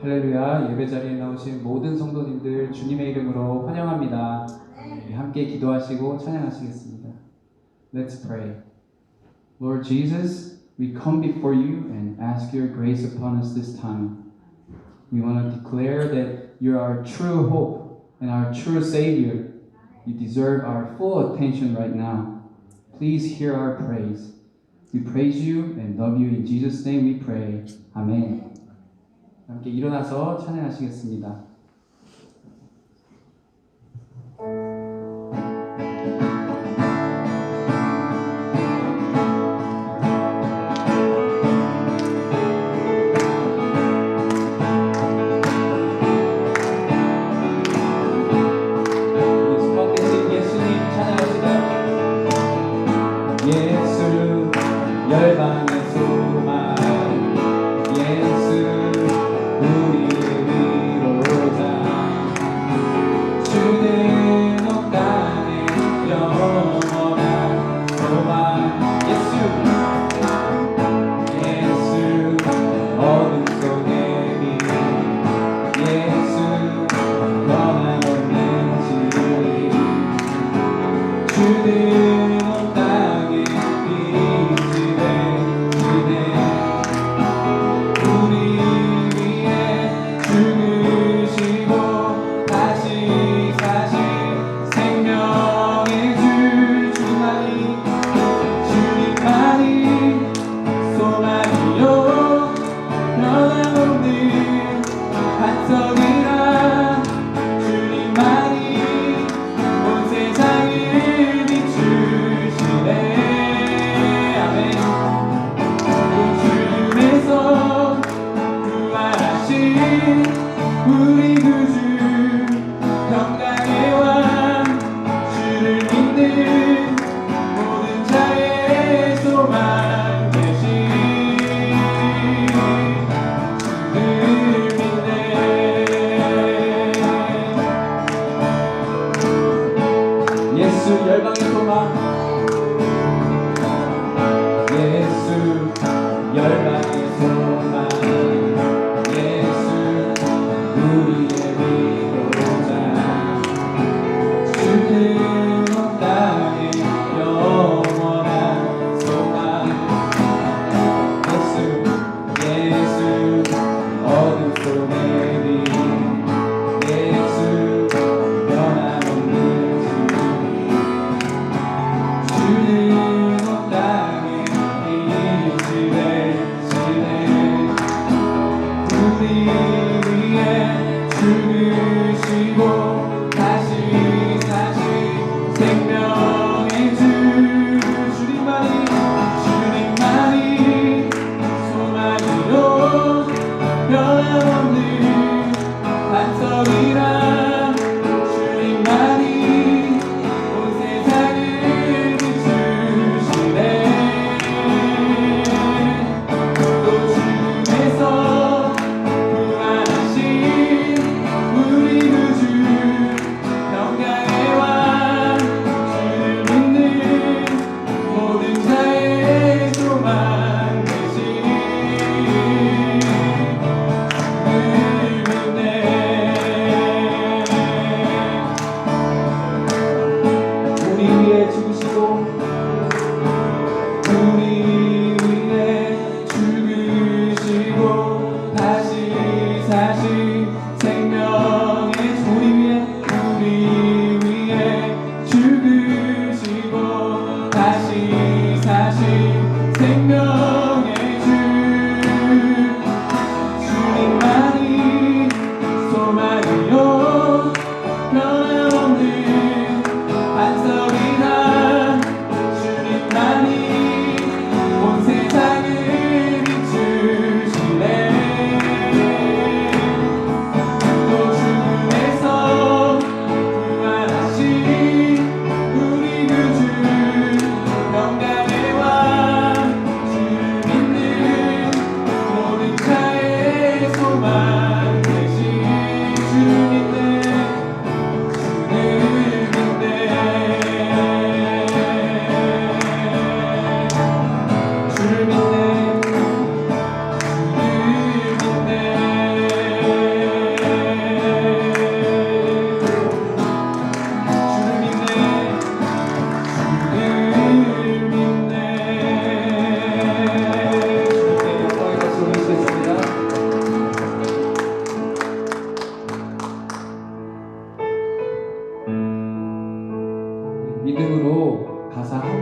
할렐루야. 예배 자리에 나오신 모든 성도님들 주님의 이름으로 환영합니다. 함께 기도하시고 찬양하시겠습니다. Let's pray. Lord Jesus, we come before you and ask your grace upon us this time. We want to declare that you're our true hope and our true Savior. You deserve our full attention right now. Please hear our praise. We praise you and love you. In Jesus' name we pray. Amen. 함께 일어나서 찬양하시겠습니다. 열방의 소망 예수 우리의 위로자 주는 온 땅에 영원한 소망 예수 어둠 속의 빛 예수 변함없는 진리 주는 온 땅에 우리 구주 평강의 왕 주를 믿는 모든 자의 소망 되신 주를 믿네 예수 열방의 소망 예수 열방의 소망 우리의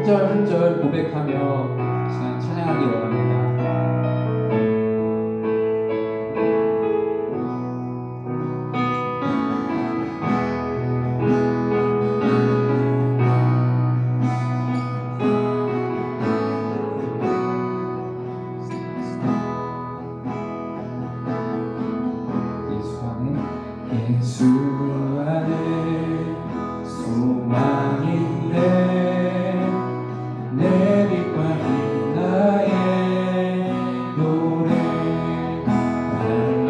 절 한 절 고백하며 시간 찬양하기 원합니다. 예수 안에 소망인데 내 빛과 빛 나의 노래 만난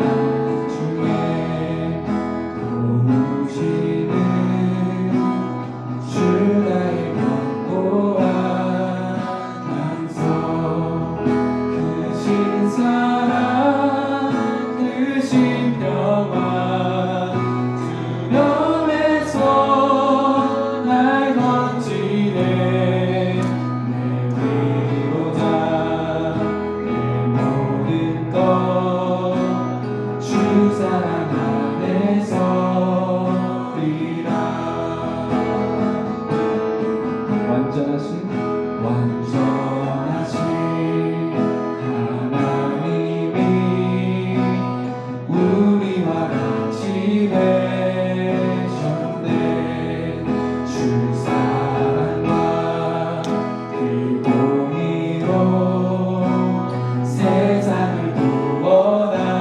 중에 도우시는 주 나의 견고한 반석 크신 사랑 크신 평화 완전하신 하나님이 우리와 같이 되셨네. 주 사랑과 그 공의로 세상을 구원하셨네.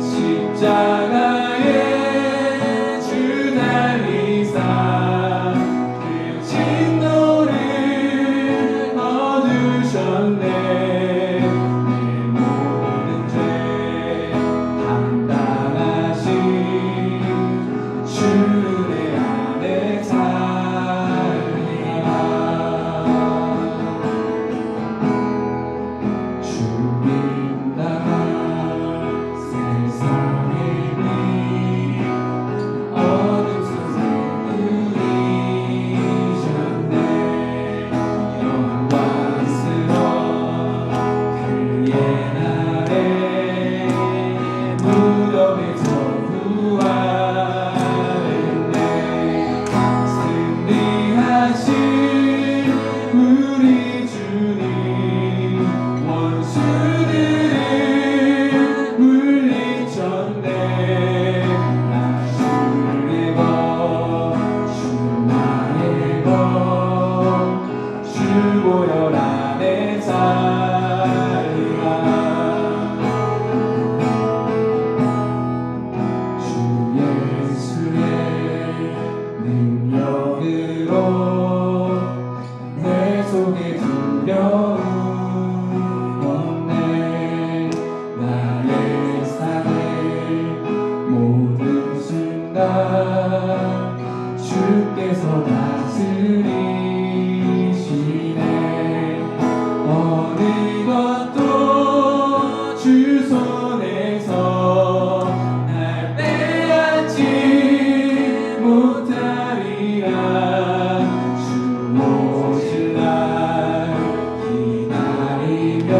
십자가에 주 달리사 내 모든 죄 담당하신 주 내 안에 살리라. 주님 나라 세상의 빛 어둠 속에 누리셨네. 무덤에서 부활했네. 승리하신 우리 주님 원수들을 물리쳤네. 나 주의 것 주 나의 것 주 보혈 안에 살리라. 능력으로 내 속에 두려움 없네. 나의 삶의 모든 순간 주께서 다스리시네. 어느 것도 주 손에서 날 빼앗지 못하리라. 주 오실 날 기다리며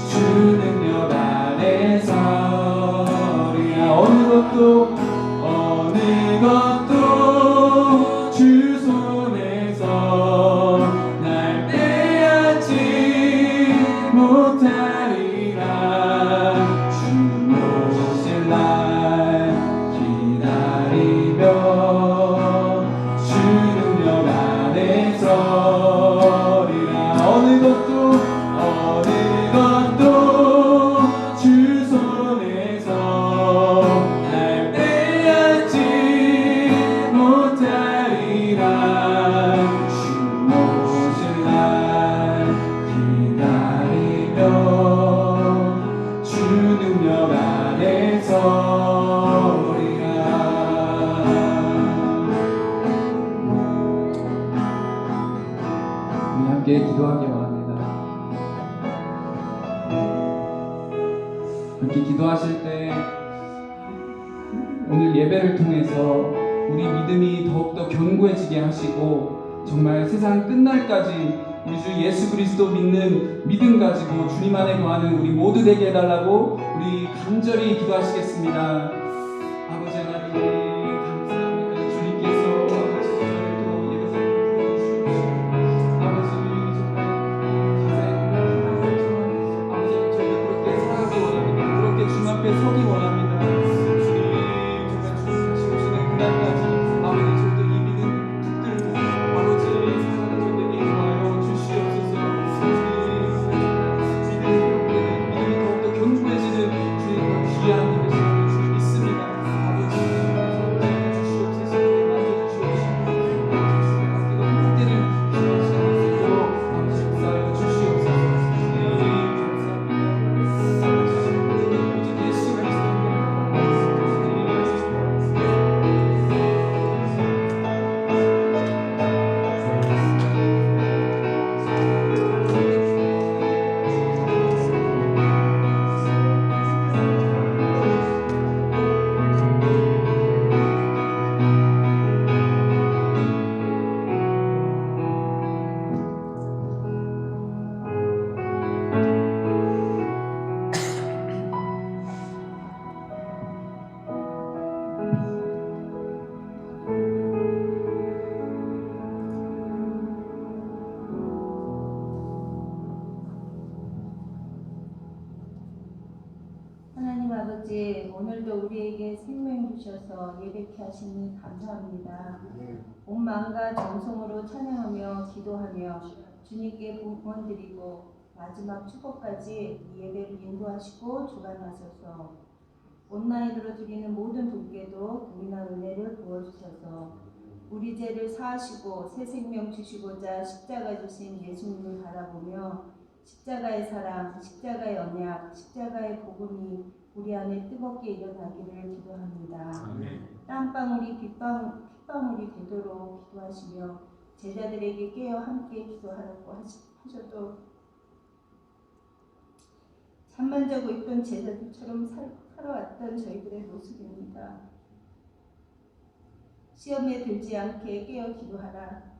주 능력 안에 서리라. 어느 것도 주 손에서 날 빼앗지 못하리라. 주 오실 날 기다리며 주 능력 안에 서리라. 어느 것도 주 손에서 날 빼앗지 못하리라. 주 오실 날 기다리며 주 능력 안에 서리라. 우리 함께 기도하기 원합니다. 함께 기도하실 때 오늘 예배를 통해서 우리 믿음이 더욱더 견고해지게 하시고 정말 세상 끝날까지 우리 주 예수 그리스도 믿는 믿음 가지고 주님 안에 거하는 우리 모두 되게 해달라고 우리 간절히 기도하시겠습니다. 아버지 하나님 감사합니다. 주님께서 하나님 아버지, 오늘도 우리에게 생명 주셔서 예배케 하시니 감사합니다. 온 마음과 정성으로 찬양하며 기도하며 주님께 부원드리고 마지막 축복까지 이 예배를 인도하시고 주관하소서. 온라인으로 드리는 모든 분께도 복이나 은혜를 부어주셔서 우리 죄를 사하시고 새 생명 주시고자 십자가 주신 예수님을 바라보며 십자가의 사랑, 십자가의 언약, 십자가의 복음이 우리 안에 뜨겁게 일어나기를 기도합니다. 땀방울이 핏방울이 되도록 기도하시며 제자들에게 깨어 함께 기도하라고 하셔도 잠만 자고 있던 제자들처럼 살아왔던 저희들의 모습입니다. 시험에 들지 않게 깨어 기도하라.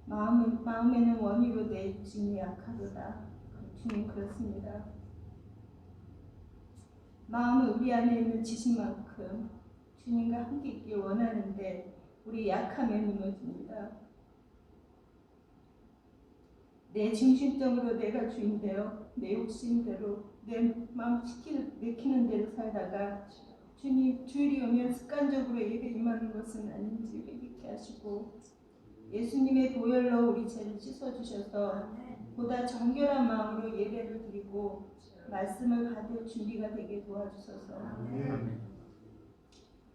마음에는 원위로 내 육신이 약하도다. 주님 그렇습니다. 마음은 우리 안에 있는 지식만큼 주님과 함께 있길 원하는데 우리 약함에 무너집니다. 내 중심적으로 내가 주인되어 내 욕심대로 내 마음 내키는 대로 살다가 주님 주일이 오면 습관적으로 예배 임하는 것은 아닌지 회개케 하시고 예수님의 보혈로 우리 죄를 씻어주셔서 보다 정결한 마음으로 예배를 드리고 말씀을 받을 준비가 되게 도와주소서.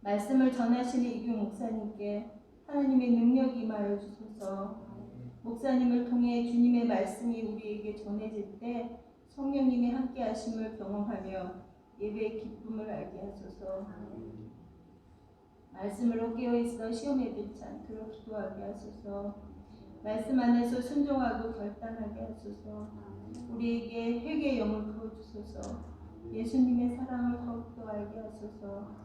말씀을 전하시는 이규 목사님께 하나님의 능력이 임하여 주소서. 목사님을 통해 주님의 말씀이 우리에게 전해질 때 성령님의 함께 하심을 경험하며 예배의 기쁨을 알게 하소서. 말씀으로 깨어있어 시험에 들지 않도록 기도하게 하소서. 말씀 안에서 순종하고 결단하게 하소서. 우리에게 회개의 영을 부어주소서. 예수님의 사랑을 더욱더 알게 하소서.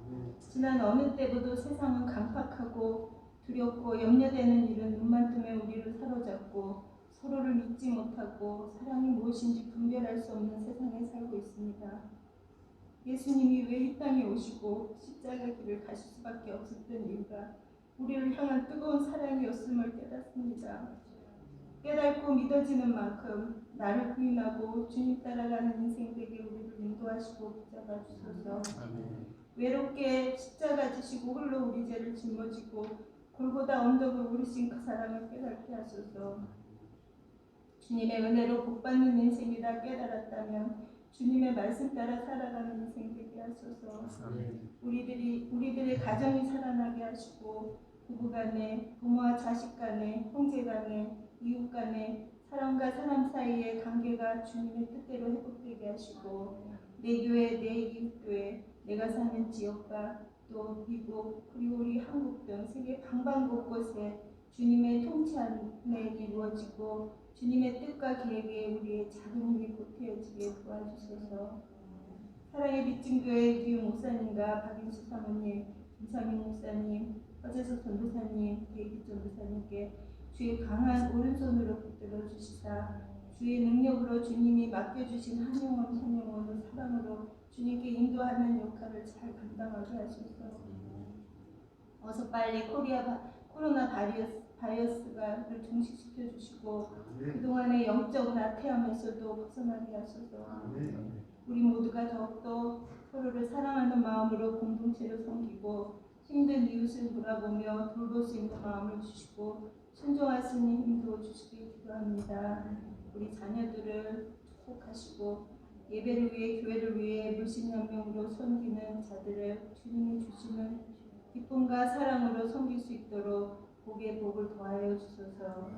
지난 어느 때보다 세상은 강팍하고 두렵고 염려되는 일은 눈만 뜨면 우리를 사로잡고 서로를 믿지 못하고 사랑이 무엇인지 분별할 수 없는 세상에 살고 있습니다. 예수님이 왜 이 땅에 오시고 십자가 길을 가실 수밖에 없었던 이유가 우리를 향한 뜨거운 사랑이었음을 깨닫습니다. 깨닫고 믿어지는 만큼 나를 부인하고 주님 따라가는 인생에게 우리를 인도하시고 붙잡아 주소서. 외롭게 십자가 지시고 홀로 우리 죄를 짊어지고 골고다 언덕을 오르신 그 사랑을 깨닫게 하소서. 주님의 은혜로 복받는 인생이라 깨달았다면 주님의 말씀 따라 살아가는 인생 되게 하소서. 우리들의 가정이 살아나게 하시고 부부간에, 부모와 자식간에, 형제간에, 이웃간에 사람과 사람 사이의 관계가 주님의 뜻대로 회복되게 하시고 내 교회, 내 이웃교회, 내가 사는 지역과 또 미국 그리고 우리 한국 등 세계 방방곳곳에 주님의 통치 안에 이루어지고 주님의 뜻과 계획에 우리의 작은 힘이 보태어지게 도와주소서. 사랑의 빚진 교회 이규 목사님과 박인수 사모님, 김상민 목사님, 허재석 전도사님, 데이빗 전도사님께 주의 강한 오른손으로 붙들어 주시사 주의 능력으로 주님이 맡겨주신 한 영혼 사랑으로 주님께 인도하는 역할을 잘 감당하게 하소서. 어서 빨리 코로나 바이러스를 종식시켜 주시고 그동안의 영적 나태함에서도 벗어나게 하소서. 우리 모두가 더욱더 서로를 사랑하는 마음으로 공동체를 섬기고 힘든 이웃을 돌아보며 돌볼 수 있는 마음을 주시고 순종할 수 있는 힘도 주시길 기도합니다. 우리 자녀들을 축복하시고 예배를 위해 교회를 위해 물심양명으로 섬기는 자들을 주님이 주시는 기쁨과 사랑으로 섬길 수 있도록 복의 복을 더하여 주소서.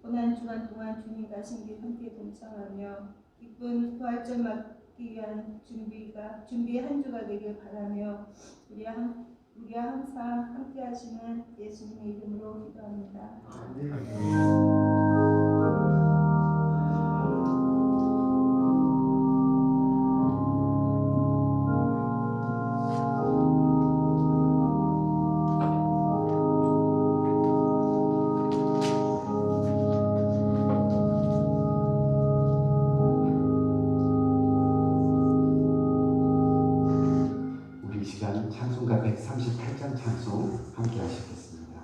고난 주간 동안 주님과 신기 함께 동참하며 기쁜 부활절 맞기 위한 준비의 한 주가 되길 바라며 우리와 항상 함께 하시는 예수님의 이름으로 기도합니다. 우리 시간 찬송가 138장 찬송 함께 하시겠습니다.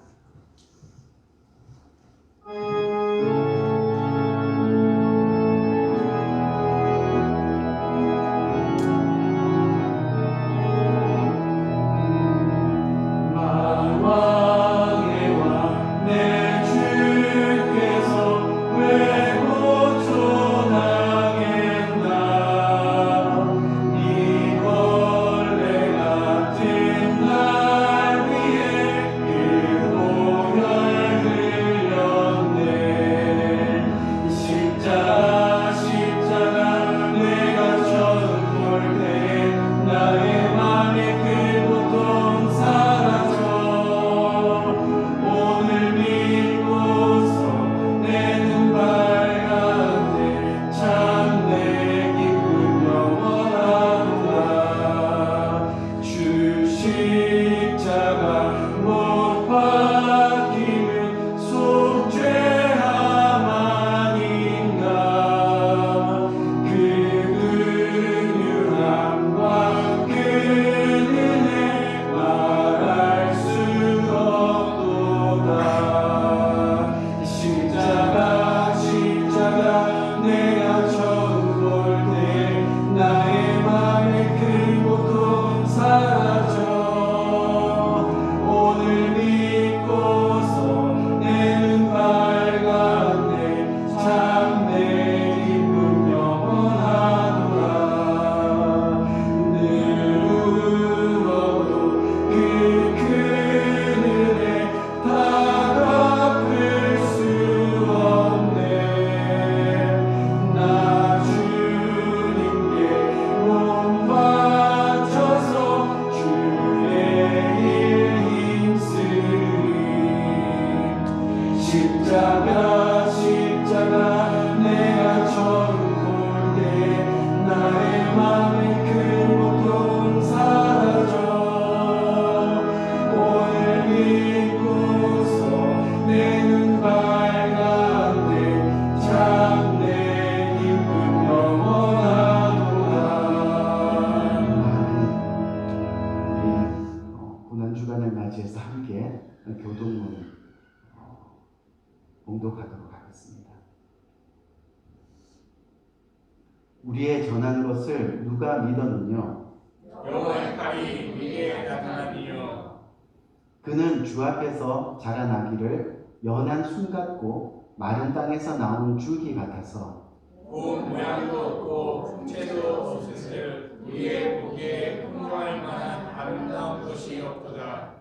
교동문 봉독하도록 하겠습니다. 우리의 전한 것을 누가 믿었느냐? 여호와의 칼이 우리에게 나타나니요. 그는 주 앞에서 자라나기를 연한 순 같고 마른 땅에서 나온 줄기 같아서 본 모양도 없고 풍채도 없으실 우리의 보기에 풍부할 만한 아름다운 것이 없도다.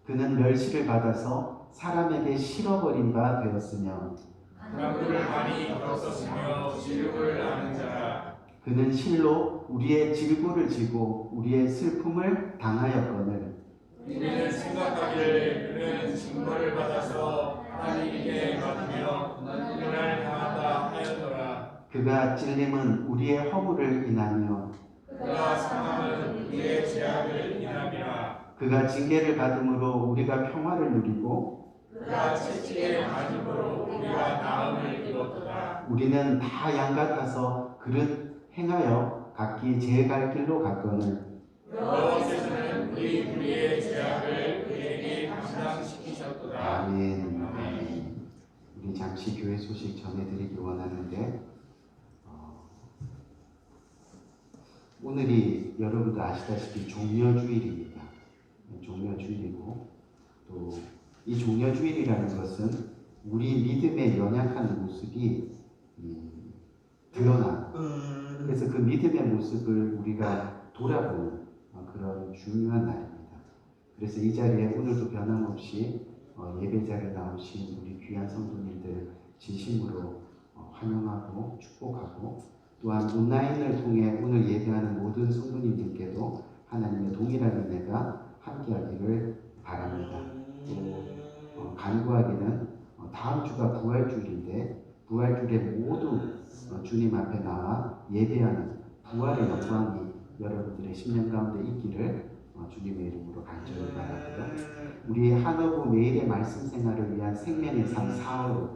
그는 멸시를 받아서 사람에게 실어버린 바 되었으며 강물을 많이 걸었었으며 질국을 아는 자라. 그는 실로 우리의 질고를 지고 우리의 슬픔을 당하였거늘 우리는 생각하기를 그는 징벌을 받아서 하나님께 받으며 고난을 당한다 하였더라. 그가 찔림은 우리의 허물을 인하며 그가 상함은 우리의 죄악을 인함이라. 그가 징계를 받음으로 우리가 평화를 누리고 그가 채찍에 맞음으로 우리가 나음을 입었도다. 우리는 다 양 같아서 그릇 행하여 각기 제 갈 길로 갔거늘 여호와께서는 우리의 죄악을 그에게 감당시키셨도다. 아멘. 아멘. 우리 잠시 교회 소식 전해드리기 원하는데 오늘이 여러분도 아시다시피 종려주일입니다. 종려주일이고 또 이 종려주일이라는 것은 우리 믿음의 연약한 모습이 드러나 그래서 그 믿음의 모습을 우리가 돌아보는 그런 중요한 날입니다. 그래서 이 자리에 오늘도 변함없이 예배자리에 나오신 우리 귀한 성도님들 진심으로 환영하고 축복하고 또한 온라인을 통해 오늘 예배하는 모든 성도님들께도 하나님의 동일한 은혜가 함께하기를 바랍니다. 또 간구하기는 다음 주가 부활주일인데 부활주일에 모두 주님 앞에 나와 예배하는 부활의 영광이 여러분들의 심령 가운데 있기를 주님의 이름으로 간절히 바라고요. 우리 한어부 매일의 말씀 생활을 위한 생명의 삶 4월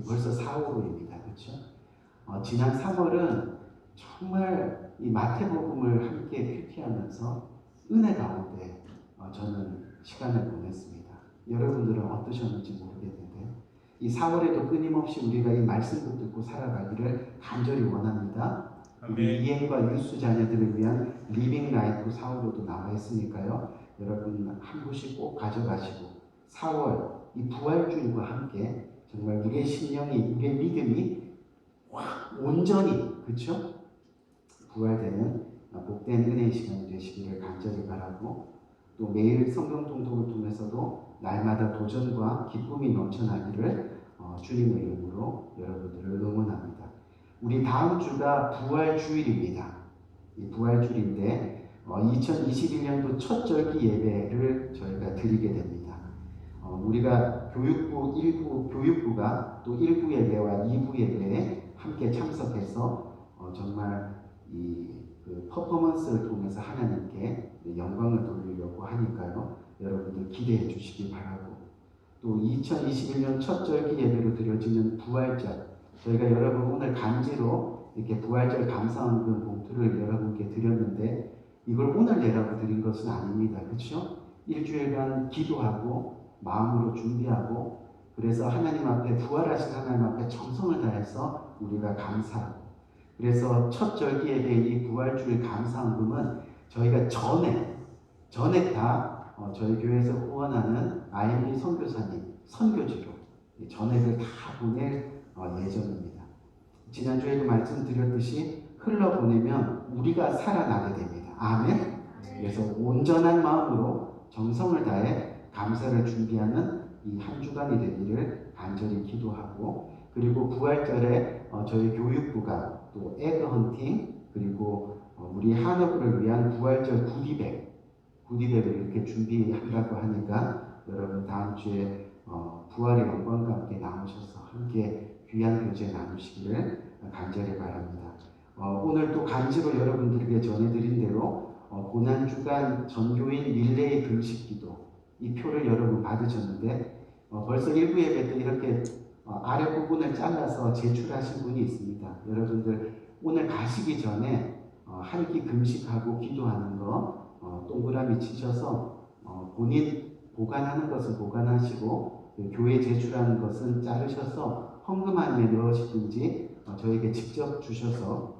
벌써 4월호입니다. 그렇죠? 지난 3월은 정말 이 마태복음을 함께 큐티하면서 은혜 가운데 저는 시간을 보냈습니다. 여러분들은 어떠셨는지 모르겠는데 이 4월에도 끊임없이 우리가 이 말씀을 듣고 살아가기를 간절히 원합니다. 우리 이행과 유수 자녀들을 위한 리빙 라이프 4월호도 나와 있으니까요. 여러분 한 부씩 꼭 가져가시고 4월 이 부활주일과 함께 정말 우리의 심령이 우리의 믿음이 온전히 그렇죠? 부활되는 복된 은혜의 시간이 되시기를 간절히 바라고 또 매일 성경 통독을 통해서도 날마다 도전과 기쁨이 넘쳐나기를 주님의 이름으로 여러분들을 응원합니다. 우리 다음 주가 부활주일입니다. 이 부활주일인데 2021년도 첫 절기 예배를 저희가 드리게 됩니다. 우리가 교육부가 또 1부 예배와 2부 예배에 함께 참석해서 정말 그 퍼포먼스를 통해서 하나님께 영광을 돌리려고 하니까요. 여러분들 기대해 주시기 바라고 또 2021년 첫 절기 예배로 드려지는 부활절 저희가 여러분 오늘 간지로 이렇게 부활절 감사헌금 봉투를 여러분께 드렸는데 이걸 오늘 내라고 드린 것은 아닙니다. 그렇죠? 일주일간 기도하고 마음으로 준비하고 그래서 하나님 앞에 부활하신 하나님 앞에 정성을 다해서 우리가 감사하고 그래서 첫 절기 예배의 이 부활주일 감사헌금은 저희가 전에 다 저희 교회에서 후원하는 IMB 선교사님 선교지로 전액을 다 보낼 예정입니다. 지난주에도 말씀드렸듯이 흘러보내면 우리가 살아나게 됩니다. 아멘. 그래서 온전한 마음으로 정성을 다해 감사를 준비하는 이 한 주간이 되기를 간절히 기도하고 그리고 부활절에 저희 교육부가 또 에그헌팅 그리고 우리 한어부를 위한 부활절 구디백을 이렇게 준비한다고 하니까 여러분 다음 주에 부활의 영광과 함께 나오셔서 함께 귀한 교제 나누시기를 간절히 바랍니다. 오늘 또 간지로 여러분들에게 전해드린 대로 고난주간 전교인 릴레이 금식기도 이 표를 여러분 받으셨는데 벌써 일부 예배 때 이렇게 아래 부분을 잘라서 제출하신 분이 있습니다. 여러분들 오늘 가시기 전에 한 끼 금식하고 기도하는 거 동그라미 치셔서 본인 보관하는 것은 보관하시고 교회 제출하는 것은 자르셔서 헌금함에 넣으시든지 저에게 직접 주셔서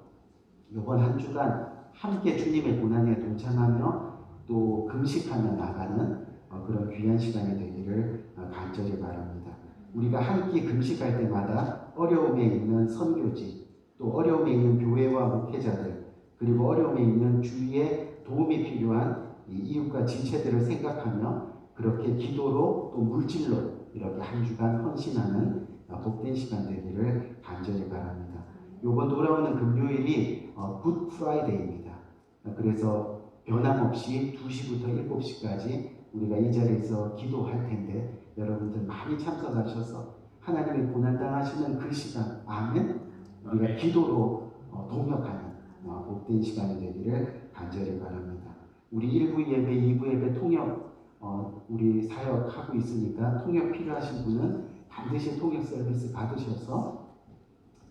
이번 한 주간 함께 주님의 고난에 동참하며 또 금식하며 나가는 그런 귀한 시간이 되기를 간절히 바랍니다. 우리가 한 끼 금식할 때마다 어려움에 있는 선교지, 또 어려움에 있는 교회와 목회자들, 그리고 어려움에 있는 주위에 도움이 필요한 이웃과 지체들을 생각하며 그렇게 기도로 또 물질로 이렇게 한 주간 헌신하는 복된 시간 되기를 간절히 바랍니다. 이번 돌아오는 금요일이 굿 프라이데이입니다. 그래서 변함없이 2시부터 7시까지 우리가 이 자리에서 기도할 텐데 여러분들 많이 참석하셔서 하나님의 고난당하시는 그 시간, 아멘? 우리가 기도로 동역하는 복된 시간이 되기를 간절히 바랍니다. 우리 1부 예배, 2부 예배 통역 우리 사역하고 있으니까 통역 필요하신 분은 반드시 통역 서비스 받으셔서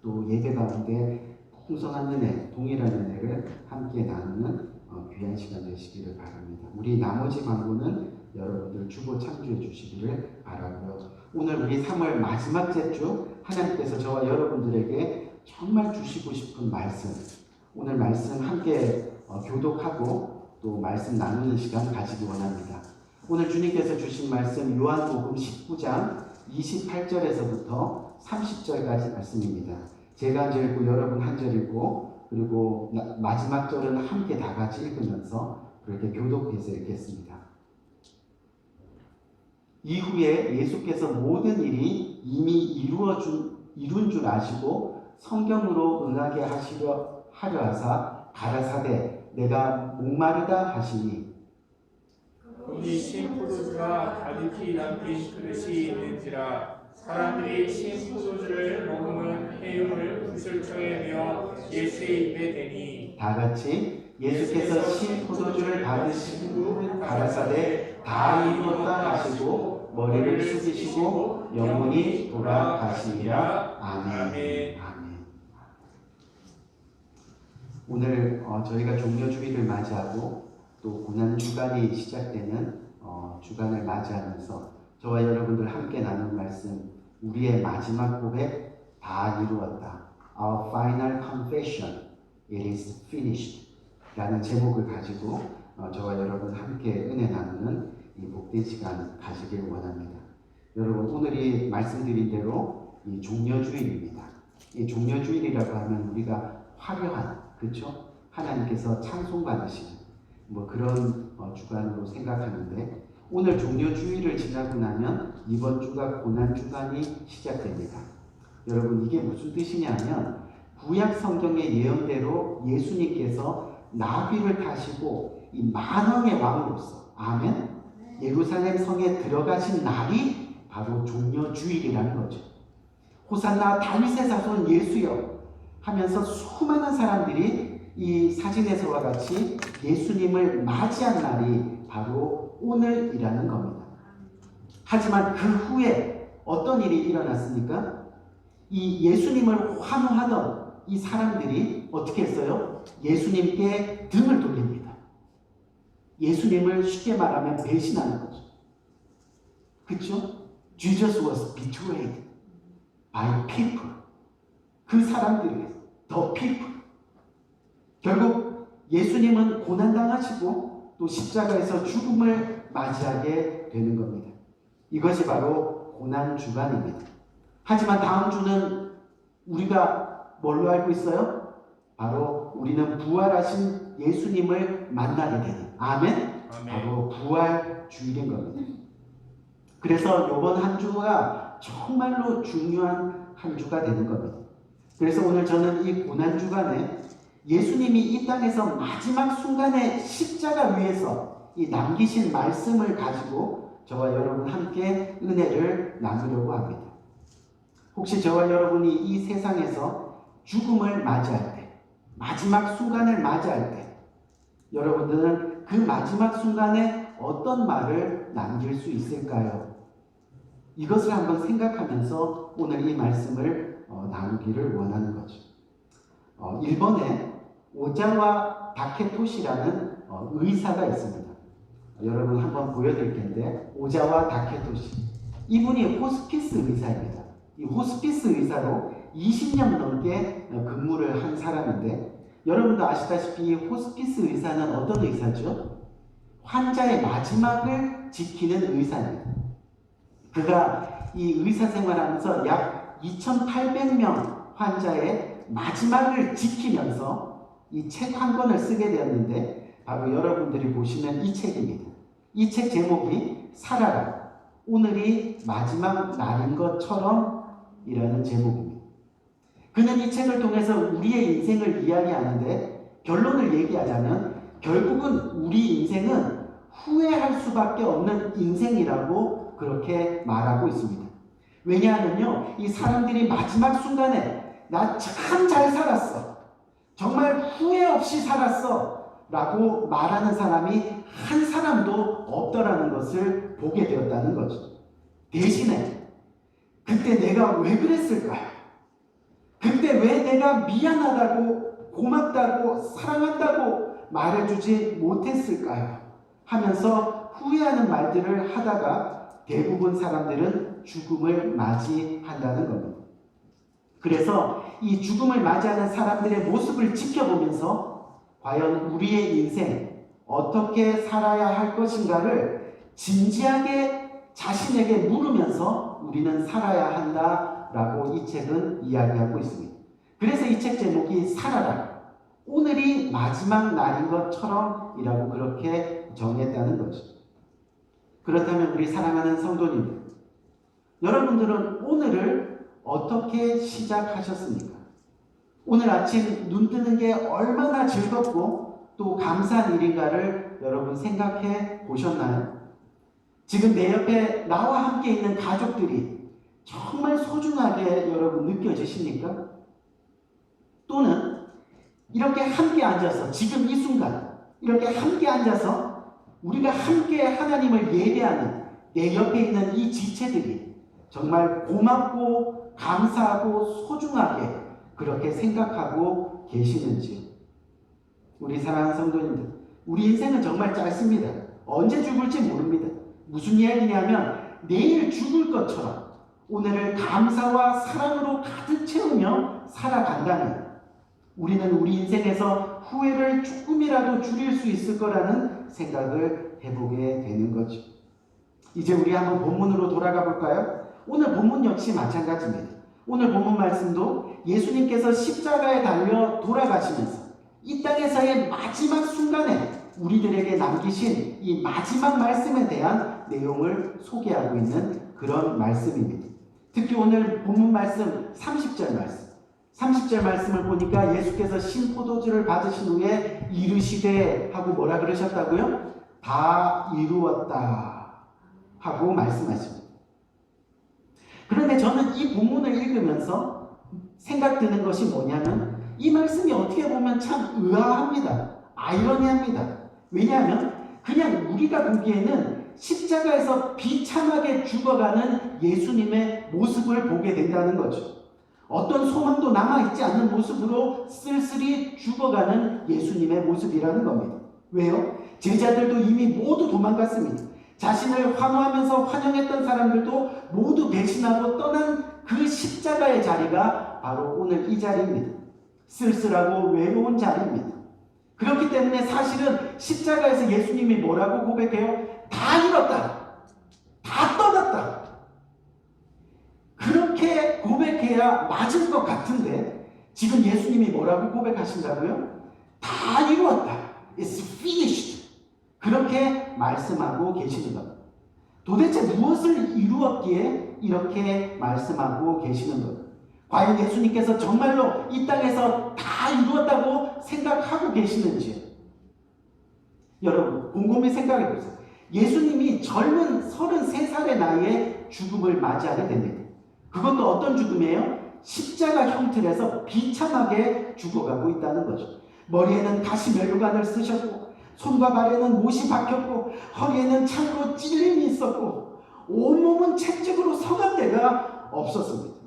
또 예배 가운데 풍성한 은혜, 동일한 은혜를 함께 나누는 귀한 시간 되시기를 바랍니다. 우리 나머지 광고는 여러분들 주보 참조해 주시기를 바라고요. 오늘 우리 3월 마지막 주 하나님께서 저와 여러분들에게 정말 주시고 싶은 말씀, 오늘 말씀 함께 교독하고 또 말씀 나누는 시간 가지기 원합니다. 오늘 주님께서 주신 말씀 요한복음 19장 28절에서부터 30절까지 말씀입니다. 제가 한 절 읽고 여러분 한 절 읽고 그리고 마지막 절은 함께 다 같이 읽으면서 그렇게 교독해서 읽겠습니다. 이후에 예수께서 모든 일이 이미 이룬 줄 아시고 성경으로 응하게 하려 하사 가라사대 내가 목마르다 하시니 우리 신포도주가 가득히 담긴 그릇이 있는지라 사람들이 신포도주를 먹으면 해움을 구슬청에 메어 예수의 입에 대니 다 같이 예수께서 신포도주를 받으시고 가라사대 다 이루었다 하시고 머리를 숙이시고 영원히 돌아가시리라. 아멘. 아멘. 오늘 저희가 종려주일을 맞이하고 또 고난주간이 시작되는 주간을 맞이하면서 저와 여러분들 함께 나눈 말씀 우리의 마지막 고백 다 이루었다. Our final confession, it is finished 라는 제목을 가지고 저와 여러분 함께 은혜 나누는 이 복된 시간 가지길 원합니다. 여러분 오늘이 말씀드린 대로 이 종려주일입니다. 이 종려주일이라고 하면 우리가 화려한 그렇죠? 하나님께서 찬송받으시는 그런 주간으로 생각하는데 오늘 종려주일을 지나고 나면 이번 주가 고난주간이 시작됩니다. 여러분 이게 무슨 뜻이냐면 구약 성경의 예언대로 예수님께서 나귀를 타시고 이 만왕의 왕으로서 아멘 예루살렘 성에 들어가신 날이 바로 종려주일이라는 거죠. 호산나 다윗의 자손 예수여 하면서 수많은 사람들이 이 사진에서와 같이 예수님을 맞이한 날이 바로 오늘이라는 겁니다. 하지만 그 후에 어떤 일이 일어났습니까? 이 예수님을 환호하던 이 사람들이 어떻게 했어요? 예수님께 등을 돌립니다. 예수님을 쉽게 말하면 배신하는 거죠. 그렇죠? Jesus was betrayed by people. 그 사람들이 the people. 결국 예수님은 고난당하시고 또 십자가에서 죽음을 맞이하게 되는 겁니다. 이것이 바로 고난주간입니다. 하지만 다음 주는 우리가 뭘로 알고 있어요? 바로 우리는 부활하신 예수님을 만나게 되는 아멘? 바로 부활주일인 겁니다. 그래서 이번 한 주가 정말로 중요한 한 주가 되는 겁니다. 그래서 오늘 저는 이 고난주간에 예수님이 이 땅에서 마지막 순간에 십자가 위에서 이 남기신 말씀을 가지고 저와 여러분 함께 은혜를 나누려고 합니다. 혹시 저와 여러분이 이 세상에서 죽음을 맞이할 때, 마지막 순간을 맞이할 때, 여러분들은 그 마지막 순간에 어떤 말을 남길 수 있을까요? 이것을 한번 생각하면서 오늘 이 말씀을 나누기를 원하는 거죠. 일본에 오자와 다케토시라는 의사가 있습니다. 여러분 한번 보여드릴 텐데 오자와 다케토시 이분이 호스피스 의사입니다. 이 호스피스 의사로 20년 넘게 근무를 한 사람인데 여러분도 아시다시피 호스피스 의사는 어떤 의사죠? 환자의 마지막을 지키는 의사입니다. 그가 이 의사 생활하면서 약 2,800명 환자의 마지막을 지키면서 이 책 한 권을 쓰게 되었는데 바로 여러분들이 보시는 이 책입니다. 이 책 제목이 살아라. 오늘이 마지막 날인 것처럼 이라는 제목입니다. 그는 이 책을 통해서 우리의 인생을 이야기하는데 결론을 얘기하자면 결국은 우리 인생은 후회할 수밖에 없는 인생이라고 그렇게 말하고 있습니다. 왜냐하면요, 이 사람들이 마지막 순간에 나 참 잘 살았어. 정말 후회 없이 살았어. 라고 말하는 사람이 한 사람도 없더라는 것을 보게 되었다는 거죠. 대신에 그때 내가 왜 그랬을까요? 그때 왜 내가 미안하다고 고맙다고 사랑한다고 말해주지 못했을까요? 하면서 후회하는 말들을 하다가 대부분 사람들은 죽음을 맞이한다는 겁니다. 그래서 이 죽음을 맞이하는 사람들의 모습을 지켜보면서 과연 우리의 인생 어떻게 살아야 할 것인가를 진지하게 자신에게 물으면서 우리는 살아야 한다라고 이 책은 이야기하고 있습니다. 그래서 이 책 제목이 살아라. 오늘이 마지막 날인 것처럼 이라고 그렇게 정했다는 거죠. 그렇다면 우리 사랑하는 성도님들, 여러분들은 오늘을 어떻게 시작하셨습니까? 오늘 아침 눈 뜨는 게 얼마나 즐겁고 또 감사한 일인가를 여러분 생각해 보셨나요? 지금 내 옆에 나와 함께 있는 가족들이 정말 소중하게 여러분 느껴지십니까? 또는 이렇게 함께 앉아서 지금 이 순간 이렇게 함께 앉아서 우리가 함께 하나님을 예배하는 내 옆에 있는 이 지체들이 정말 고맙고 감사하고 소중하게 그렇게 생각하고 계시는지요? 우리 사랑하는 성도님들, 우리 인생은 정말 짧습니다. 언제 죽을지 모릅니다. 무슨 이야기냐면 내일 죽을 것처럼 오늘을 감사와 사랑으로 가득 채우며 살아간다면 우리는 우리 인생에서 후회를 조금이라도 줄일 수 있을 거라는 생각을 해보게 되는 거죠. 이제 우리 한번 본문으로 돌아가 볼까요? 오늘 본문 역시 마찬가지입니다. 오늘 본문 말씀도 예수님께서 십자가에 달려 돌아가시면서 이 땅에서의 마지막 순간에 우리들에게 남기신 이 마지막 말씀에 대한 내용을 소개하고 있는 그런 말씀입니다. 특히 오늘 본문 말씀 30절 말씀 30절 말씀을 보니까 예수께서 신포도주를 받으신 후에 이르시되 하고 뭐라 그러셨다고요? 다 이루었다 하고 말씀하십니다. 그런데 저는 이 본문을 읽으면서 생각드는 것이 뭐냐면 이 말씀이 어떻게 보면 참 의아합니다. 아이러니합니다. 왜냐하면 그냥 우리가 보기에는 십자가에서 비참하게 죽어가는 예수님의 모습을 보게 된다는 거죠. 어떤 소망도 남아있지 않는 모습으로 쓸쓸히 죽어가는 예수님의 모습이라는 겁니다. 왜요? 제자들도 이미 모두 도망갔습니다. 자신을 환호하면서 환영했던 사람들도 모두 배신하고 떠난 그 십자가의 자리가 바로 오늘 이 자리입니다. 쓸쓸하고 외로운 자리입니다. 그렇기 때문에 사실은 십자가에서 예수님이 뭐라고 고백해요? 다 잃었다. 다 떠났다. 그렇게 고백해야 맞을 것 같은데 지금 예수님이 뭐라고 고백하신다고요? 다 이루었다. It's finished. 그렇게 말씀하고 계시는 겁니다. 도대체 무엇을 이루었기에 이렇게 말씀하고 계시는 겁니다. 과연 예수님께서 정말로 이 땅에서 다 이루었다고 생각하고 계시는지요? 여러분 곰곰이 생각해 보세요. 예수님이 젊은 33살의 나이에 죽음을 맞이하게 됩니다. 그것도 어떤 죽음이에요? 십자가 형틀에서 비참하게 죽어가고 있다는 거죠. 머리에는 가시면류관을 쓰셨고 손과 발에는 못이 박혔고 허리에는 창으로 찔림이 있었고 온몸은 채찍으로 서간 데가 없었습니다.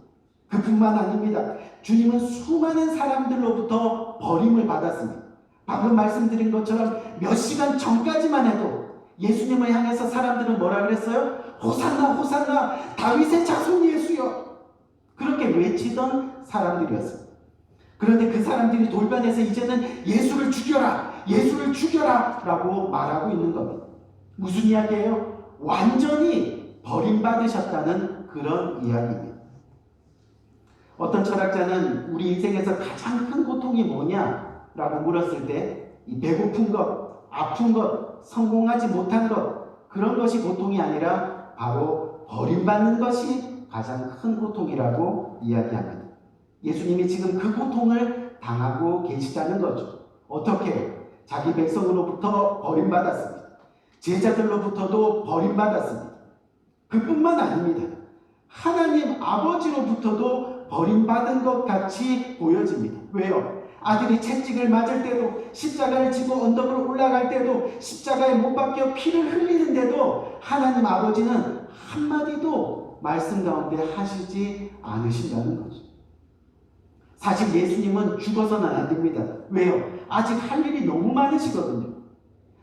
그뿐만 아닙니다. 주님은 수많은 사람들로부터 버림을 받았습니다. 방금 말씀드린 것처럼 몇 시간 전까지만 해도 예수님을 향해서 사람들은 뭐라 그랬어요? 호산나 호산나 다윗의 자손 예수여, 그렇게 외치던 사람들이었어요. 그런데 그 사람들이 돌변해서 이제는 예수를 죽여라, 예수를 죽여라 라고 말하고 있는 겁니다. 무슨 이야기예요? 완전히 버림받으셨다는 그런 이야기입니다. 어떤 철학자는 우리 인생에서 가장 큰 고통이 뭐냐라고 물었을 때 이 배고픈 것, 아픈 것, 성공하지 못한 것, 그런 것이 고통이 아니라 바로 버림받는 것이 가장 큰 고통이라고 이야기합니다. 예수님이 지금 그 고통을 당하고 계시다는 거죠. 어떻게? 자기 백성으로부터 버림받았습니다. 제자들로부터도 버림받았습니다. 그뿐만 아닙니다. 하나님 아버지로부터도 버림받은 것 같이 보여집니다. 왜요? 아들이 채찍을 맞을 때도, 십자가를 지고 언덕을 올라갈 때도, 십자가에 못 박혀 피를 흘리는데도 하나님 아버지는 한마디도 말씀 가운데 하시지 않으신다는 거죠. 사실 예수님은 죽어서는 안 됩니다. 왜요? 아직 할 일이 너무 많으시거든요.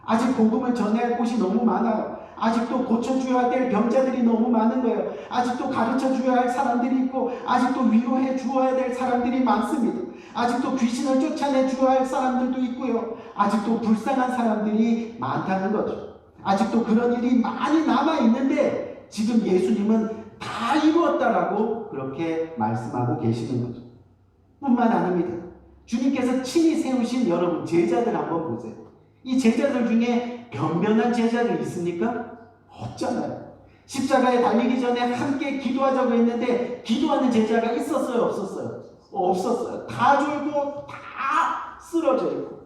아직 복음을 전해야 할 곳이 너무 많아요. 아직도 고쳐줘야 될 병자들이 너무 많은 거예요. 아직도 가르쳐줘야 할 사람들이 있고, 아직도 위로해 주어야 될 사람들이 많습니다. 아직도 귀신을 쫓아내 주어야 할 사람들도 있고요. 아직도 불쌍한 사람들이 많다는 거죠. 아직도 그런 일이 많이 남아있는데 지금 예수님은 다 이루었다라고 그렇게 말씀하고 계시는 거죠. 뿐만 아닙니다. 주님께서 친히 세우신 여러분 제자들 한번 보세요. 이 제자들 중에 변변한 제자들 있습니까? 없잖아요. 십자가에 달리기 전에 함께 기도하자고 했는데 기도하는 제자가 있었어요? 없었어요? 없었어요. 다 졸고 다 쓰러져 있고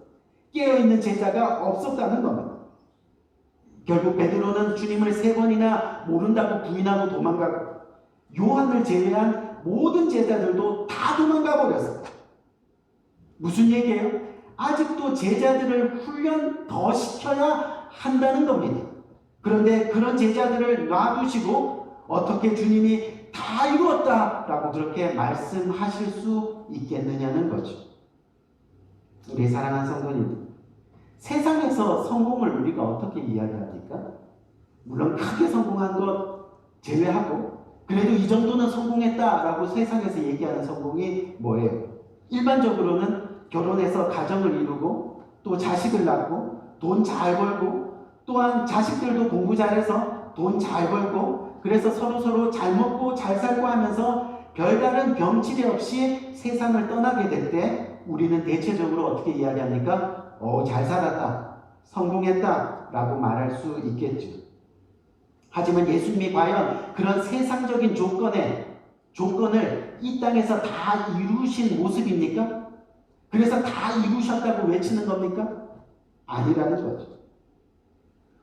깨어있는 제자가 없었다는 겁니다. 결국 베드로는 주님을 3번이나 모른다고 부인하고 도망가고, 요한을 제외한 모든 제자들도 다 도망가 버렸어요. 무슨 얘기예요? 아직도 제자들을 훈련 더 시켜야 한다는 겁니다. 그런데 그런 제자들을 놔두시고 어떻게 주님이 다 이루었다라고 그렇게 말씀하실 수 있겠느냐는 거죠. 우리 사랑하는 성도님, 세상에서 성공을 우리가 어떻게 이야기합니까? 물론 크게 성공한 것 제외하고 그래도 이 정도는 성공했다라고 세상에서 얘기하는 성공이 뭐예요? 일반적으로는 결혼해서 가정을 이루고 또 자식을 낳고 돈 잘 벌고, 또한 자식들도 공부 잘해서 돈 잘 벌고, 그래서 서로 잘 먹고 잘 살고 하면서 별다른 병치레 없이 세상을 떠나게 될 때 우리는 대체적으로 어떻게 이야기합니까? 잘 살았다, 성공했다 라고 말할 수 있겠죠. 하지만 예수님이 과연 그런 세상적인 조건을 이 땅에서 다 이루신 모습입니까? 그래서 다 이루셨다고 외치는 겁니까? 아니라는 거죠.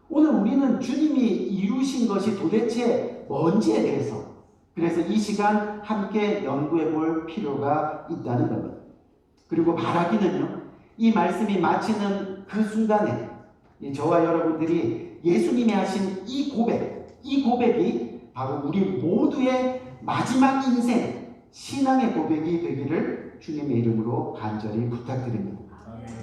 오늘 우리는 주님이 이루신 것이 도대체 뭔지에 대해서, 그래서 이 시간 함께 연구해 볼 필요가 있다는 겁니다. 그리고 바라기는요, 이 말씀이 마치는 그 순간에 저와 여러분들이 예수님이 하신 이 고백이 바로 우리 모두의 마지막 인생 신앙의 고백이 되기를 주님의 이름으로 간절히 부탁드립니다.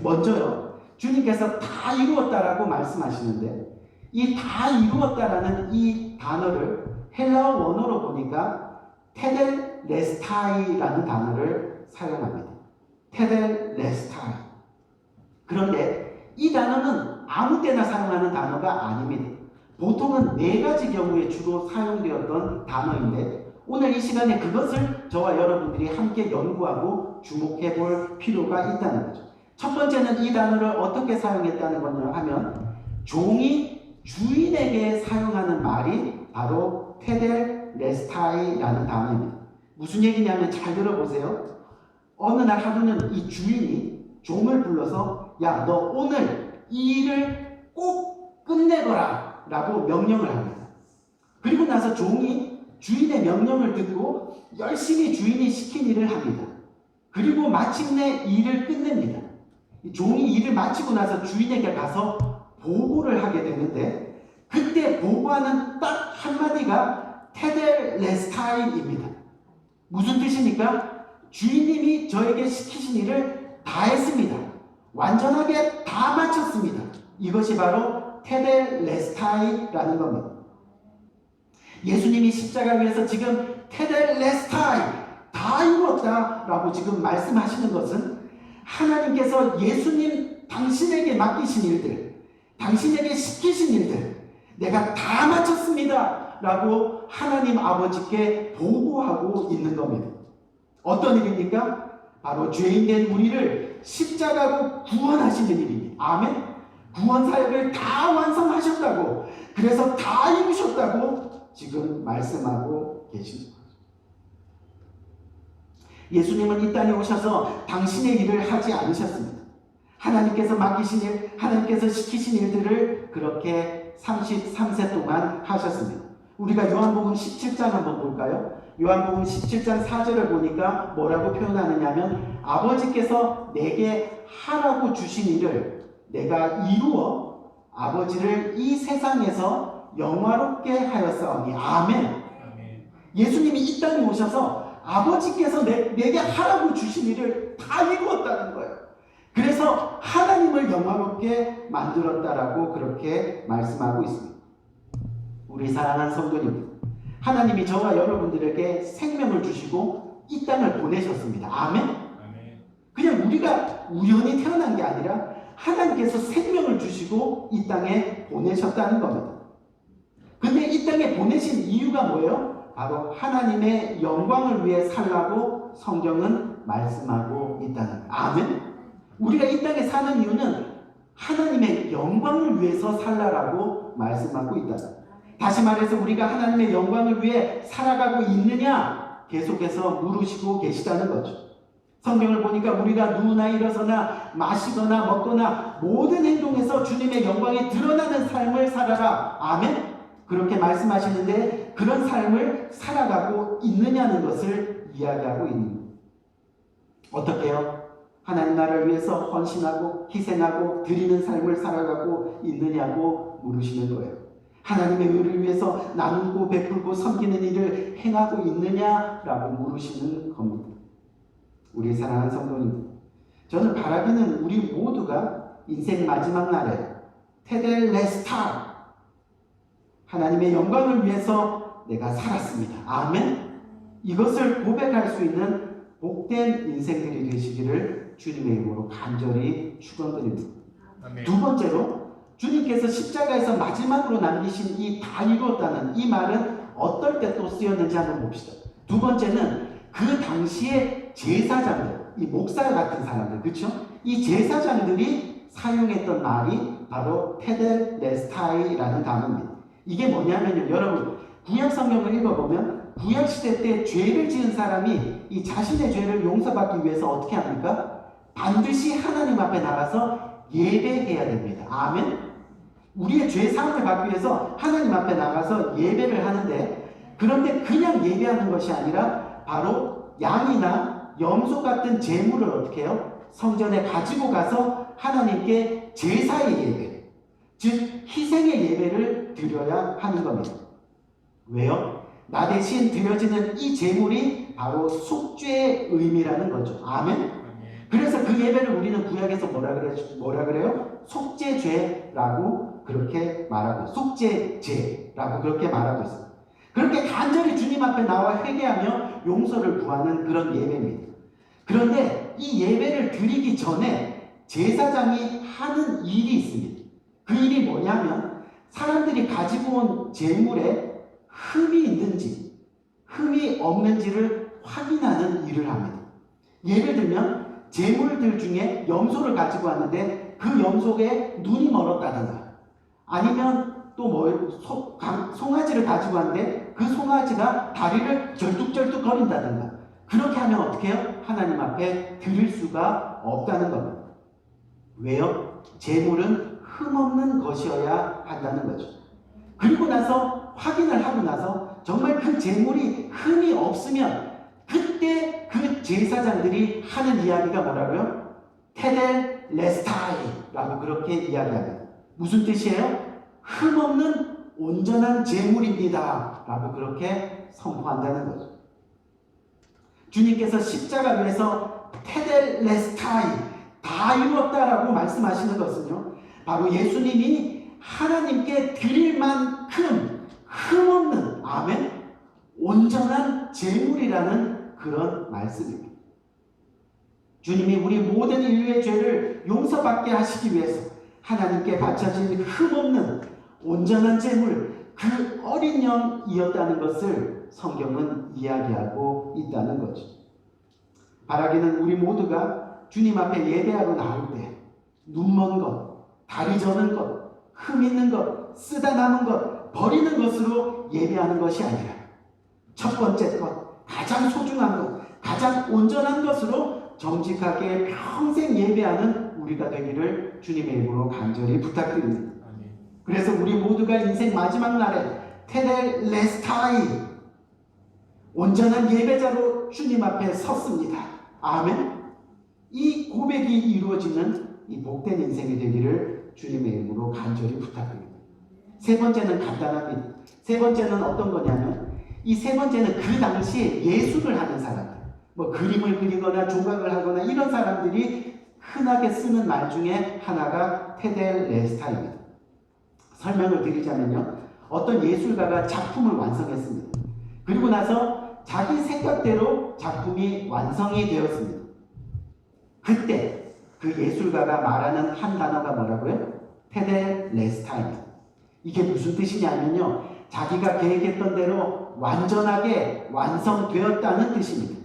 먼저요, 주님께서 다 이루었다라고 말씀하시는데 이 다 이루었다라는 이 단어를 헬라어 원어로 보니까 테델레스타이라는 단어를 사용합니다. 테델레스타이. 그런데 이 단어는 아무 때나 사용하는 단어가 아닙니다. 보통은 4가지 경우에 주로 사용되었던 단어인데 오늘 이 시간에 그것을 저와 여러분들이 함께 연구하고 주목해 볼 필요가 있다는 거죠. 첫 번째는 이 단어를 어떻게 사용했다는 거냐 하면, 종이 주인에게 사용하는 말이 바로 테델레스타이라는 단어입니다. 무슨 얘기냐면 잘 들어보세요. 어느 날 하루는 이 주인이 종을 불러서 야, 너 오늘 이 일을 꼭 끝내거라 라고 명령을 합니다. 그리고 나서 종이 주인의 명령을 듣고 열심히 주인이 시킨 일을 합니다. 그리고 마침내 일을 끝냅니다. 종이 일을 마치고 나서 주인에게 가서 보고를 하게 되는데, 그때 보고하는 딱 한마디가 테델레스타이입니다. 무슨 뜻입니까? 주인님이 저에게 시키신 일을 다 했습니다. 완전하게 다 마쳤습니다. 이것이 바로 테델레스타이라는 겁니다. 예수님이 십자가 위에서 지금 테델레스타이 다 이루었다라고 지금 말씀하시는 것은 하나님께서 예수님 당신에게 맡기신 일들, 당신에게 시키신 일들 내가 다 마쳤습니다 라고 하나님 아버지께 보고하고 있는 겁니다. 어떤 일입니까? 바로 죄인된 우리를 십자가로 구원하시는 일입니다. 아멘. 구원 사역을 다 완성하셨다고, 그래서 다 이루셨다고 지금 말씀하고 계십니다. 예수님은 이 땅에 오셔서 당신의 일을 하지 않으셨습니다. 하나님께서 맡기신 일, 하나님께서 시키신 일들을 그렇게 33세 동안 하셨습니다. 우리가 요한복음 17장 한번 볼까요? 요한복음 17장 4절을 보니까 뭐라고 표현하느냐면 아버지께서 내게 하라고 주신 일을 내가 이루어 아버지를 이 세상에서 영화롭게 하였사오니. 아멘. 예수님이 이 땅에 오셔서 아버지께서 내게 하라고 주신 일을 다 이루었다는 거예요. 그래서 하나님을 영화롭게 만들었다라고 그렇게 말씀하고 있습니다. 우리 사랑하는 성도님들, 하나님이 저와 여러분들에게 생명을 주시고 이 땅을 보내셨습니다. 아멘. 그냥 우리가 우연히 태어난 게 아니라 하나님께서 생명을 주시고 이 땅에 보내셨다는 겁니다. 근데 이 땅에 보내신 이유가 뭐예요? 바로 하나님의 영광을 위해 살라고 성경은 말씀하고 있다는 거예요. 아멘. 우리가 이 땅에 사는 이유는 하나님의 영광을 위해서 살라라고 말씀하고 있다. 다시 말해서 우리가 하나님의 영광을 위해 살아가고 있느냐 계속해서 물으시고 계시다는 거죠. 성경을 보니까 우리가 누우나 일어서나 마시거나 먹거나 모든 행동에서 주님의 영광이 드러나는 삶을 살아라. 아멘. 그렇게 말씀하시는데 그런 삶을 살아가고 있느냐는 것을 이야기하고 있는 거예요. 어떻게 해요? 하나님 나라를 위해서 헌신하고 희생하고 드리는 삶을 살아가고 있느냐고 물으시는 거예요. 하나님의 의를 위해서 나누고 베풀고 섬기는 일을 행하고 있느냐라고 물으시는 겁니다. 우리 사랑하는 성도님, 저는 바라기는 우리 모두가 인생 마지막 날에 테델레스타 하나님의 영광을 위해서 내가 살았습니다. 아멘. 이것을 고백할 수 있는 복된 인생들이 되시기를 주님의 이름으로 간절히 축원드립니다. 두 번째로 주님께서 십자가에서 마지막으로 남기신 이 다 이루었다는 이 말은 어떨 때 또 쓰였는지 한번 봅시다. 두 번째는 그 당시에 제사장들, 이 목사 같은 사람들, 그렇죠? 이 제사장들이 사용했던 말이 바로 테델레스타이라는 단어입니다. 이게 뭐냐면요, 여러분 구약 성경을 읽어보면 구약 시대 때 죄를 지은 사람이 이 자신의 죄를 용서받기 위해서 어떻게 합니까? 반드시 하나님 앞에 나가서 예배해야 됩니다. 아멘. 우리의 죄 사함을 받기 위해서 하나님 앞에 나가서 예배를 하는데, 그런데 그냥 예배하는 것이 아니라 바로 양이나 염소 같은 제물을 어떻게 해요? 성전에 가지고 가서 하나님께 제사의 예배, 즉 희생의 예배를 드려야 하는 겁니다. 왜요? 나 대신 드려지는 이 제물이 바로 속죄의 의미라는 거죠. 아멘. 그래서 그 예배를 우리는 구약에서 뭐라 그래요? 속죄죄라고 그렇게 말하고, 속죄제라고 그렇게 말하고 있어요. 그렇게 간절히 주님 앞에 나와 회개하며 용서를 구하는 그런 예배입니다. 그런데 이 예배를 드리기 전에 제사장이 하는 일이 있습니다. 그 일이 뭐냐면 사람들이 가지고 온 제물에 흠이 있는지 흠이 없는지를 확인하는 일을 합니다. 예를 들면 제물들 중에 염소를 가지고 왔는데 그 염소에 눈이 멀었다든가, 아니면 또 송아지를 가지고 왔는데 그 송아지가 다리를 절뚝절뚝 거린다든가, 그렇게 하면 어떻게 해요? 하나님 앞에 드릴 수가 없다는 겁니다. 왜요? 제물은 흠없는 것이어야 한다는 거죠. 그리고 나서 확인을 하고 나서 정말 그 제물이 흠이 없으면 그때 그 제사장들이 하는 이야기가 뭐라고요? 테델레스타이라고 그렇게 이야기합니다. 무슨 뜻이에요? 흠없는 온전한 제물입니다 라고 그렇게 선포한다는 거죠. 주님께서 십자가 위에서 테델레스타이 다 이루었다라고 말씀하시는 것은요, 바로 예수님이 하나님께 드릴 만큼 흠없는, 아멘, 온전한 제물이라는 그런 말씀입니다. 주님이 우리 모든 인류의 죄를 용서받게 하시기 위해서 하나님께 바쳐진 흠없는 온전한 제물, 그 어린 양이었다는 것을 성경은 이야기하고 있다는 거죠. 바라기는 우리 모두가 주님 앞에 예배하러 나올 때 눈먼 것, 다리 저는 것, 흠 있는 것, 쓰다 남은 것, 버리는 것으로 예배하는 것이 아니라 첫 번째 것, 가장 소중한 것, 가장 온전한 것으로 정직하게 평생 예배하는 우리가 되기를 주님의 이름으로 간절히 부탁드립니다. 그래서 우리 모두가 인생 마지막 날에 테델레스타이, 온전한 예배자로 주님 앞에 섰습니다. 아멘. 이 고백이 이루어지는 이 복된 인생이 되기를 주님의 이름으로 간절히 부탁드립니다. 세 번째는 간단합니다. 세 번째는 어떤 거냐면, 이 세 번째는 그 당시에 예술을 하는 사람들, 뭐 그림을 그리거나 조각을 하거나 이런 사람들이 흔하게 쓰는 말 중에 하나가 테델레스타입니다. 설명을 드리자면요, 어떤 예술가가 작품을 완성했습니다. 그리고 나서 자기 생각대로 작품이 완성이 되었습니다. 그때 그 예술가가 말하는 한 단어가 뭐라고요? 테델레스타입니다. 이게 무슨 뜻이냐면요, 자기가 계획했던 대로 완전하게 완성되었다는 뜻입니다.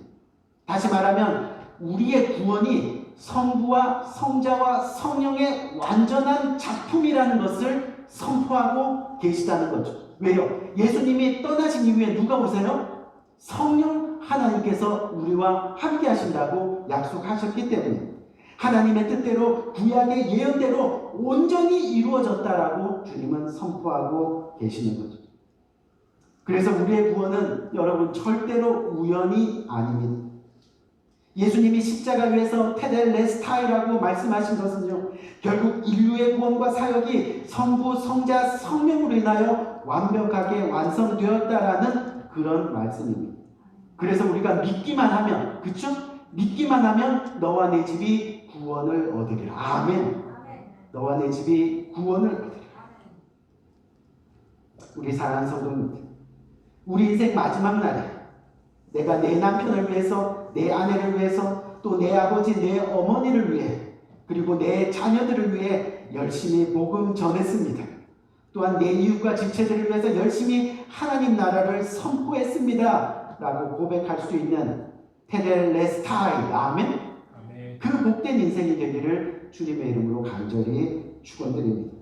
다시 말하면 우리의 구원이 성부와 성자와 성령의 완전한 작품이라는 것을 선포하고 계시다는 거죠. 왜요? 예수님이 떠나신 이후에 누가 오세요? 성령 하나님께서 우리와 함께 하신다고 약속하셨기 때문에 하나님의 뜻대로 구약의 예언대로 온전히 이루어졌다라고 주님은 선포하고 계시는 거죠. 그래서 우리의 구원은 여러분 절대로 우연이 아닙니다. 예수님이 십자가 위에서 테델레스타이라고 말씀하신 것은요, 결국 인류의 구원과 사역이 성부, 성자, 성령으로 인하여 완벽하게 완성되었다라는 그런 말씀입니다. 그래서 우리가 믿기만 하면, 그쵸? 믿기만 하면 너와 내 집이 구원을 얻으리라. 아멘. 너와 내 집이 구원을 얻으리라. 우리 사랑하는 성도님들, 우리 인생 마지막 날에 내가 내 남편을 위해서, 내 아내를 위해서, 또 내 아버지, 내 어머니를 위해, 그리고 내 자녀들을 위해 열심히 복음 전했습니다. 또한 내 이웃과 지체들을 위해서 열심히 하나님 나라를 선포했습니다 라고 고백할 수 있는 테델레스타이, 아멘. 그 복된 인생이 되기를 주님의 이름으로 간절히 축원드립니다.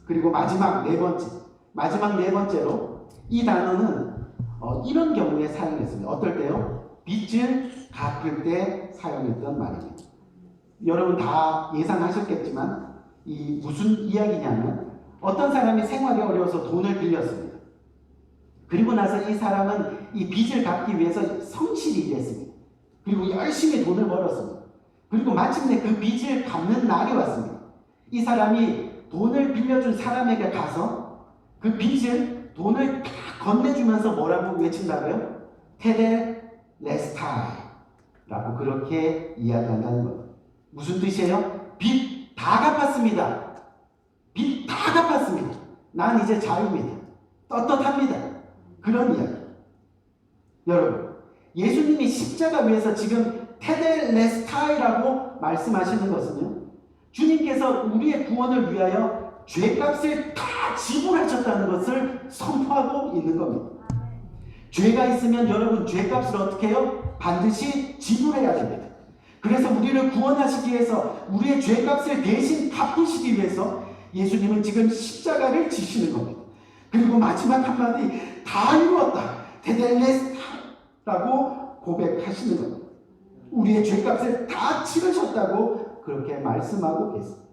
그리고 마지막 네 번째로 이 단어는 이런 경우에 사용했습니다. 어떨 때요? 빚을 갚을 때 사용했던 말입니다. 여러분 다 예상하셨겠지만 이 무슨 이야기냐면, 어떤 사람이 생활이 어려워서 돈을 빌렸습니다. 그리고 나서 이 사람은 이 빚을 갚기 위해서 성실히 일했습니다. 그리고 열심히 돈을 벌었습니다. 그리고 마침내 그 빚을 갚는 날이 왔습니다. 이 사람이 돈을 빌려준 사람에게 가서 그 돈을 다 건네주면서 뭐라고 외친다고요? 테델레스타이라고 그렇게 이야기한다는 거예요. 무슨 뜻이에요? 빚 다 갚았습니다. 빚 다 갚았습니다. 난 이제 자유입니다. 떳떳합니다. 그런 이야기. 여러분, 예수님이 십자가 위에서 지금 테델레스타이라고 말씀하시는 것은요, 주님께서 우리의 구원을 위하여 죄값을 다 지불하셨다는 것을 선포하고 있는 겁니다. 죄가 있으면 여러분 죄값을 어떻게 해요? 반드시 지불해야 됩니다. 그래서 우리를 구원하시기 위해서, 우리의 죄값을 대신 갚으시기 위해서 예수님은 지금 십자가를 지시는 겁니다. 그리고 마지막 한마디, 다 이루었다, 테델레스타라고 고백하시는 겁니다. 우리의 죄값을 다 치르셨다고 그렇게 말씀하고 계십니다.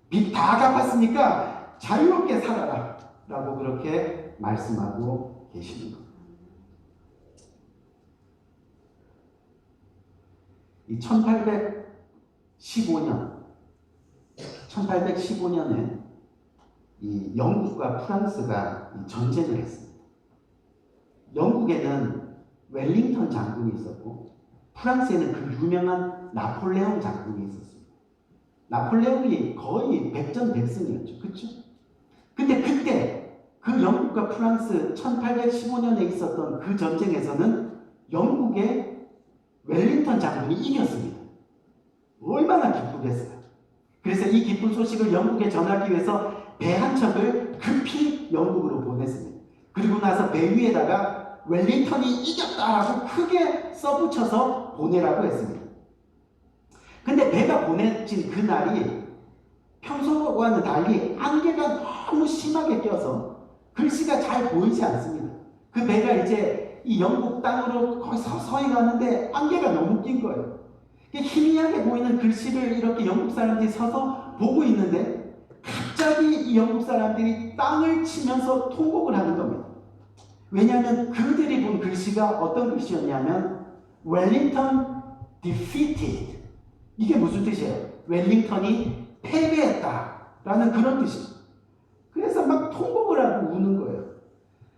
빚 다 갚았으니까 자유롭게 살아라 라고 그렇게 말씀하고 계시는 겁니다. 이 1815년에 이 영국과 프랑스가 전쟁을 했습니다. 영국에는 웰링턴 장군이 있었고, 프랑스에는 그 유명한 나폴레옹 장군이 있었습니다. 나폴레옹이 거의 백전백승이었죠. 그렇죠? 근데 그때 그 영국과 프랑스 1815년에 있었던 그 전쟁에서는 영국의 웰링턴 장군이 이겼습니다. 얼마나 기쁘겠어요. 그래서 이 기쁜 소식을 영국에 전하기 위해서 배 한 척을 급히 영국으로 보냈습니다. 그리고 나서 배 위에다가 웰링턴이 이겼다라고 크게 써붙여서 보내라고 했습니다. 근데 배가 보내진 그날이 평소와는 달리 안개가 너무 심하게 껴서 글씨가 잘 보이지 않습니다. 그 배가 이제 이 영국 땅으로 거의 서서히 가는데 안개가 너무 낀 거예요. 희미하게 보이는 글씨를 이렇게 영국 사람들이 서서 보고 있는데 갑자기 이 영국 사람들이 땅을 치면서 통곡을 하는 겁니다. 왜냐하면 그들이 본 글씨가 어떤 글씨였냐면 웰링턴 defeated. 이게 무슨 뜻이에요? 웰링턴이 패배했다라는 그런 뜻이에요. 그래서 막 통곡을 하고 우는 거예요.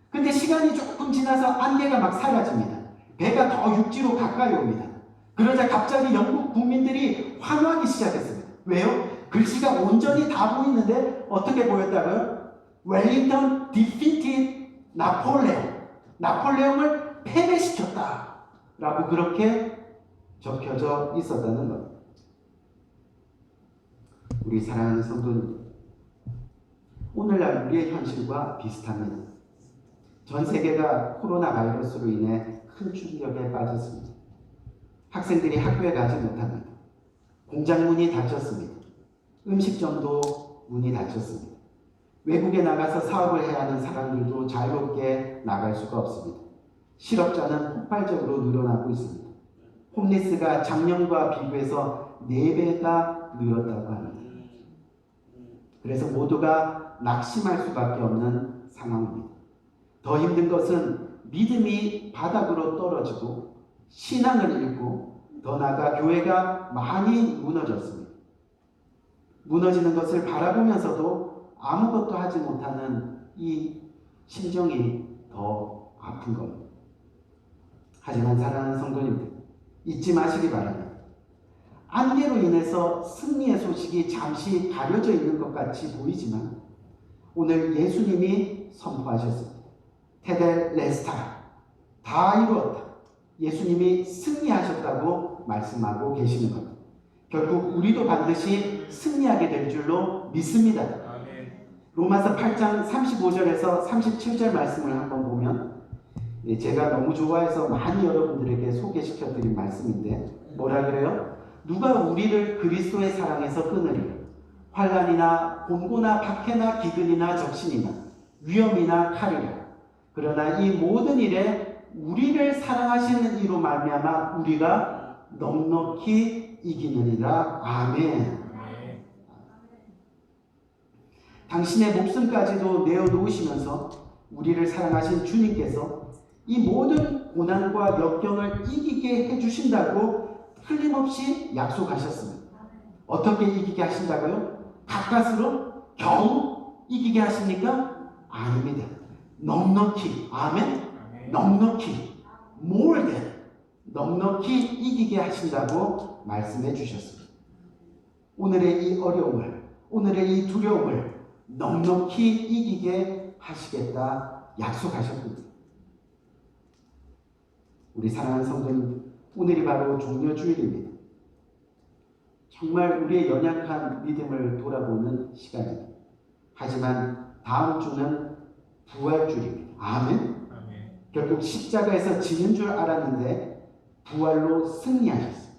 근데 시간이 조금 지나서 안개가 막 사라집니다. 배가 더 육지로 가까이 옵니다. 그러자 갑자기 영국 국민들이 환호하기 시작했습니다. 왜요? 글씨가 온전히 다 보이는데 어떻게 보였다고요? 웰링턴 defeated 나폴레옹. 나폴레옹을 패배시켰다. 라고 그렇게 적혀져 있었다는 겁니다. 우리 사랑하는 성도님, 오늘날 우리의 현실과 비슷합니다. 전 세계가 코로나 바이러스로 인해 큰 충격에 빠졌습니다. 학생들이 학교에 가지 못합니다. 공장 문이 닫혔습니다. 음식점도 문이 닫혔습니다. 외국에 나가서 사업을 해야 하는 사람들도 자유롭게 나갈 수가 없습니다. 실업자는 폭발적으로 늘어나고 있습니다. 홈리스가 작년과 비교해서 4배가 늘었다고 합니다. 그래서 모두가 낙심할 수밖에 없는 상황입니다. 더 힘든 것은 믿음이 바닥으로 떨어지고 신앙을 잃고 더 나아가 교회가 많이 무너졌습니다. 무너지는 것을 바라보면서도 아무것도 하지 못하는 이 심정이 더 아픈 겁니다. 하지만 사랑하는 성도님들, 잊지 마시기 바랍니다. 안개로 인해서 승리의 소식이 잠시 가려져 있는 것 같이 보이지만 오늘 예수님이 선포하셨습니다. 테델레스타, 다 이루었다. 예수님이 승리하셨다고 말씀하고 계시는 겁니다. 결국 우리도 반드시 승리하게 될 줄로 믿습니다. 로마서 8장 35절에서 37절 말씀을 한번 보면 제가 너무 좋아해서 많이 여러분들에게 소개시켜 드린 말씀인데 뭐라 그래요? 누가 우리를 그리스도의 사랑에서 끊으리요? 환난이나 곤고나 박해나 기근이나 적신이나 위험이나 칼이라. 그러나 이 모든 일에 우리를 사랑하시는 이로 말미암아 우리가 넉넉히 이기느니라. 아멘. 당신의 목숨까지도 내어놓으시면서 우리를 사랑하신 주님께서 이 모든 고난과 역경을 이기게 해주신다고 틀림없이 약속하셨습니다. 어떻게 이기게 하신다고요? 가까스로 겨우 이기게 하십니까? 아닙니다. 넉넉히, 아멘? 넉넉히, more than, 넉넉히 이기게 하신다고 말씀해 주셨습니다. 오늘의 이 어려움을, 오늘의 이 두려움을 넉넉히 이기게 하시겠다 약속하셨습니다. 우리 사랑하는 성도님, 오늘이 바로 종려주일입니다. 정말 우리의 연약한 믿음을 돌아보는 시간입니다. 하지만 다음 주는 부활주일입니다. 아멘? 결국 십자가에서 지는 줄 알았는데 부활로 승리하셨어요.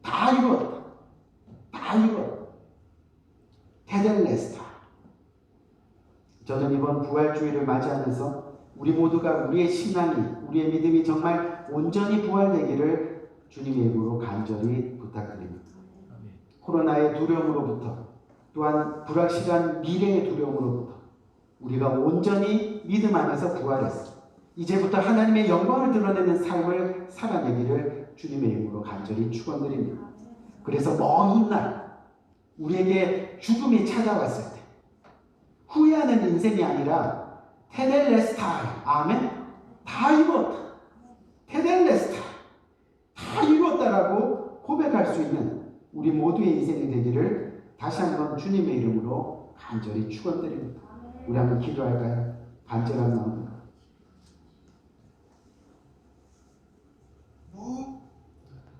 다 이루었다. 다 이루었다. 테델레스타. 저는 이번 부활주일을 맞이하면서 우리 모두가 우리의 신앙이, 우리의 믿음이 정말 온전히 부활되기를 주님의 이름으로 간절히 부탁드립니다. 코로나의 두려움으로부터 또한 불확실한 미래의 두려움으로부터 우리가 온전히 믿음 안에서 부활했습니다. 이제부터 하나님의 영광을 드러내는 삶을 살아내기를 주님의 이름으로 간절히 축원드립니다. 그래서 먼 훗날 우리에게 죽음이 찾아왔을 때 후회하는 인생이 아니라 테델레스타이, 아멘? 다 이루었다. 테델레스타이, 다 이루었다라고 고백할 수 있는 우리 모두의 인생이 되기를 다시 한번 주님의 이름으로 간절히 축원드립니다. 우리 한번 기도할까요? 간절한 마음으로.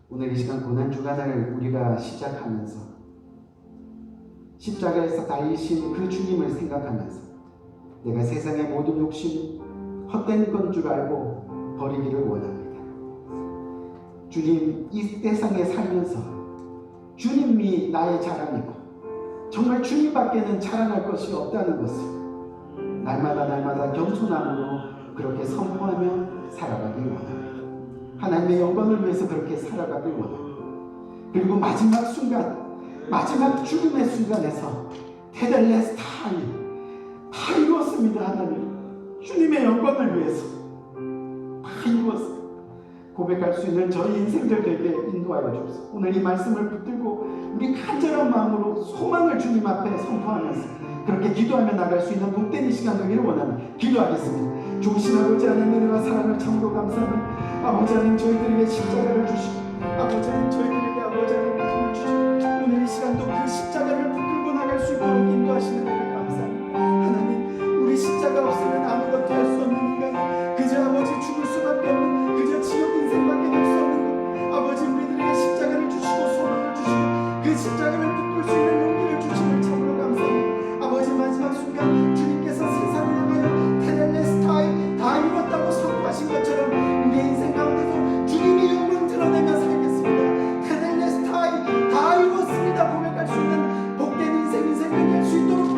오늘 이 시간 고난주간을 우리가 시작하면서 십자가에서 다이신 그 주님을 생각하면서 내가 세상의 모든 욕심 헛된 건 줄 알고 버리기를 원합니다. 주님, 이 세상에 살면서 주님이 나의 자랑이고 정말 주님밖에는 자랑할 것이 없다는 것을 날마다 겸손함으로 그렇게 선포하며 살아가길 원합니다. 하나님의 영광을 위해서 그렇게 살아가길 원합니다. 그리고 마지막 순간, 마지막 죽음의 순간에서 테델레스타이 다 이루었습니다. 하나님, 주님의 영광을 위해서 다 이루었습니다. 고백할 수 있는 저희 인생들 되게 인도하여 주옵소서. 오늘 이 말씀을 붙들고 우리 간절한 마음으로 소망을 주님 앞에 선포하면서 그렇게 기도하며 나갈 수 있는 복된 이 시간 되기를 원합니다. 기도하겠습니다. 좋으신 아버지 하나님, 은혜와 사랑을 참으로 감사합니다. 아버지 하나님, 저희들에게 십자가를 주시고 아버지 하나님, 저희들에게 아버지 하나님 믿음을 주시고 오늘 이 시간도 그 십자가를 붙들고 나갈 수 있도록 인도하시는 은혜 감사합니다. 하나님, 우리 십자가 없으면 아무것도 할 수 없는 인간, 그저 아버지 죽을 수밖에 없는 그저 지옥 인생밖에 될 수 없는 것, 아버지 우리들에게 십자가를 주시고 소망을 주시고 그 십자가를 붙들 수 있는 용기를 주심을 참으로 감사합니다. 아버지 마지막 순간 주님께서 세상을 향하여 테렐레스타이 다 이뤘다고 선포하신 것처럼 우리의 인생 가운데서 주님의 영광 드러내며 살겠습니다. 테렐레스타이 다 이뤘습니다 고백할 수 있는 복된 인생이 될 수 있도록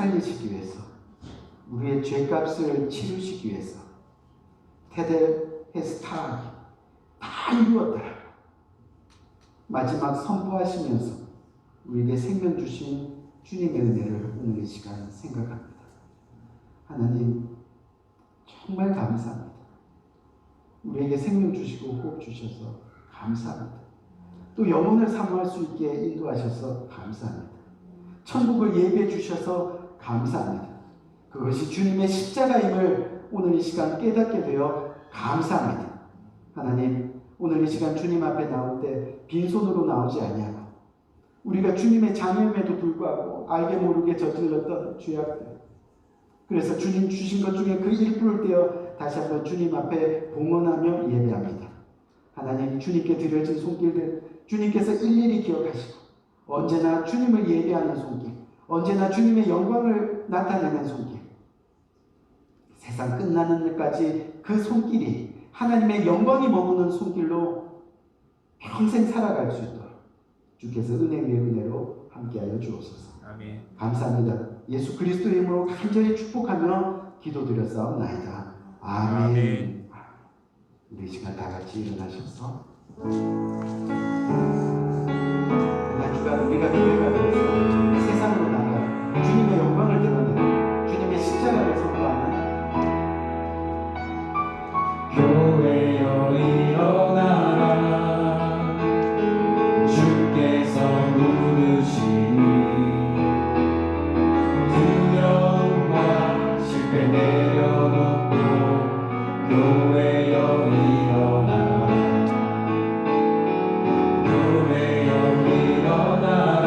살리시기 위해서, 우리의 죄값을 치르시기 위해서 테델헤스타 다 이루었다. 마지막 선포하시면서 우리에게 생명 주신 주님의 은혜를 오늘 이 시간 생각합니다. 하나님 정말 감사합니다. 우리에게 생명 주시고 호흡 주셔서 감사합니다. 또 영혼을 사모할 수 있게 인도하셔서 감사합니다. 천국을 예배해 주셔서 감사합니다. 그것이 주님의 십자가임을 오늘 이 시간 깨닫게 되어 감사합니다. 하나님, 오늘 이 시간 주님 앞에 나올 때 빈손으로 나오지 아니하고 우리가 주님의 자녀임에도 불구하고 알게 모르게 저질렀던 죄악들, 그래서 주님 주신 것 중에 그 일부를 떼어 다시 한번 주님 앞에 봉헌하며 예배합니다. 하나님, 주님께 드려진 손길들 주님께서 일일이 기억하시고 언제나 주님을 예배하는 손길, 언제나 주님의 영광을 나타내는 손길, 세상 끝나는 날까지 그 손길이 하나님의 영광이 머무는 손길로 평생 살아갈 수 있도록 주께서 은혜 위에 은혜로 함께하여 주옵소서. 아멘. 감사합니다. 예수 그리스도의 이름으로 간절히 축복하며 기도드렸사옵나이다. 아멘. 아멘. 우리 시간 다 같이 일어나셔서 주가 우리가 교회가 되어서 세상으로 나가 주님의 영광을 드러내는 주님의 십자가를 선포하는 교회여 일어나라 주께서 부르시니 두려움과 실패 내려놓고 교회여 일어나라 교회여 일어나라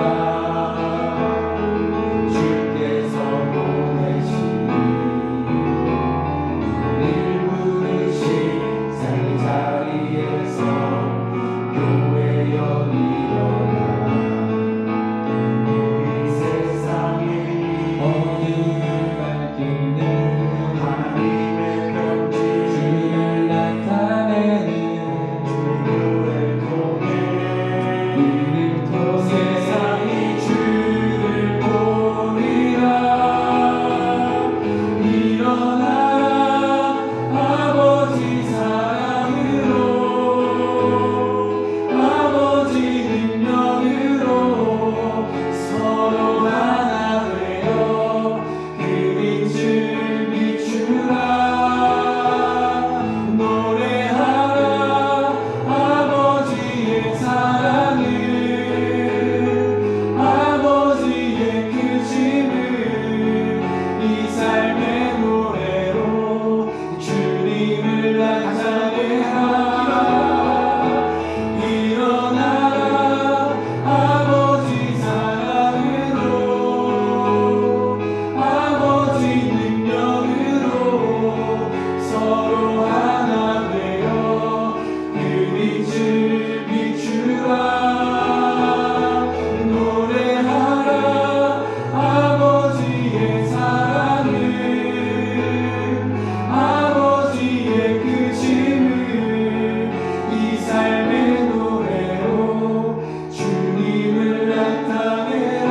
주께서 보내시니 우릴 부르신 산 자리에서 교회여 일어나 우리 세상에 어둠을 밝히는 하나님의 편지 주를 나타내는 교회를 통해 우리를 통해 세상이 주를 보리라. 일어나라 아버지 사랑으로 아버지 능력으로 서로 하나 되어 그 빛을 비추라. 노래하라 아버지의 사랑을 아버지의 크심을 이 삶의 노래로 주님을 나타내라. 일어나라 아버지 사랑으로 아버지 능력으로 서로 하나 되어 그 빛을 비추라. 노래하라 아버지의 사랑을 아버지의 크심을 이 삶의 노래로 주님을 나타내라.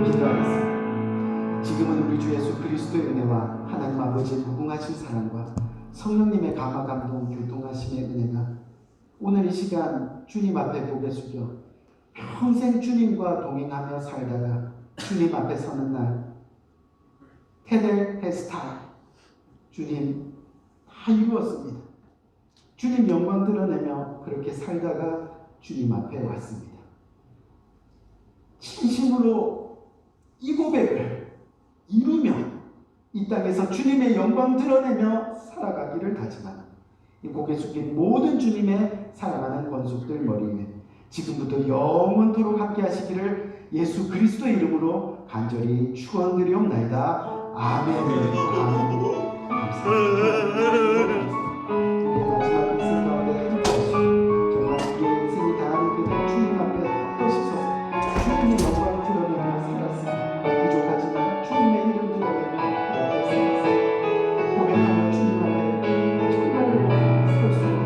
기도하겠습니다. 지금은 우리 주 예수 그리스도의 은혜와 하나님 아버지의 무궁하신 사랑과 성령님의 감화 감동 교통하심의 은혜가 오늘 이 시간 주님 앞에 고개 숙여 평생 주님과 동행하며 살다가 주님 앞에 서는 날 테델헤스타 주님 다 이루었습니다. 주님 영광 드러내며 그렇게 살다가 주님 앞에 왔습니다. 진심으로 이 고백을 이루며 이 땅에서 주님의 영광 드러내며 살아가기를 다짐하는 이 고개 숙인 모든 주님의 사랑하는 권속들 머리 위에 지금부터 영원토록 함께 하시기를 예수 그리스도의 이름으로 간절히 축원드리옵나이다. 아멘. 아멘. 감사합니다. 마지막 인생 가운데 행복하시고 정말 우리 인생이 다하는 그 주님 앞에 또 서서 주님의 영광을 드러내며 살았습니다. 부족하지만 주님의 이름 드러내며 그렇게 살았습니다. 고백하며 주님 앞에 정말로 설 수 있는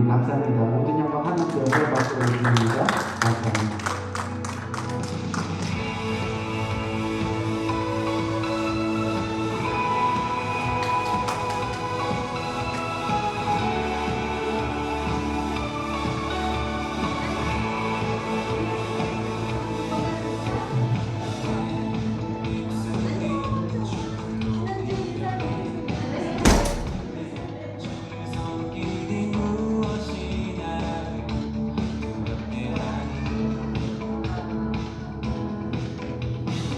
감사합니다. 모든 영광 하나님께 영광 받도록 드립니다. 감사합니다.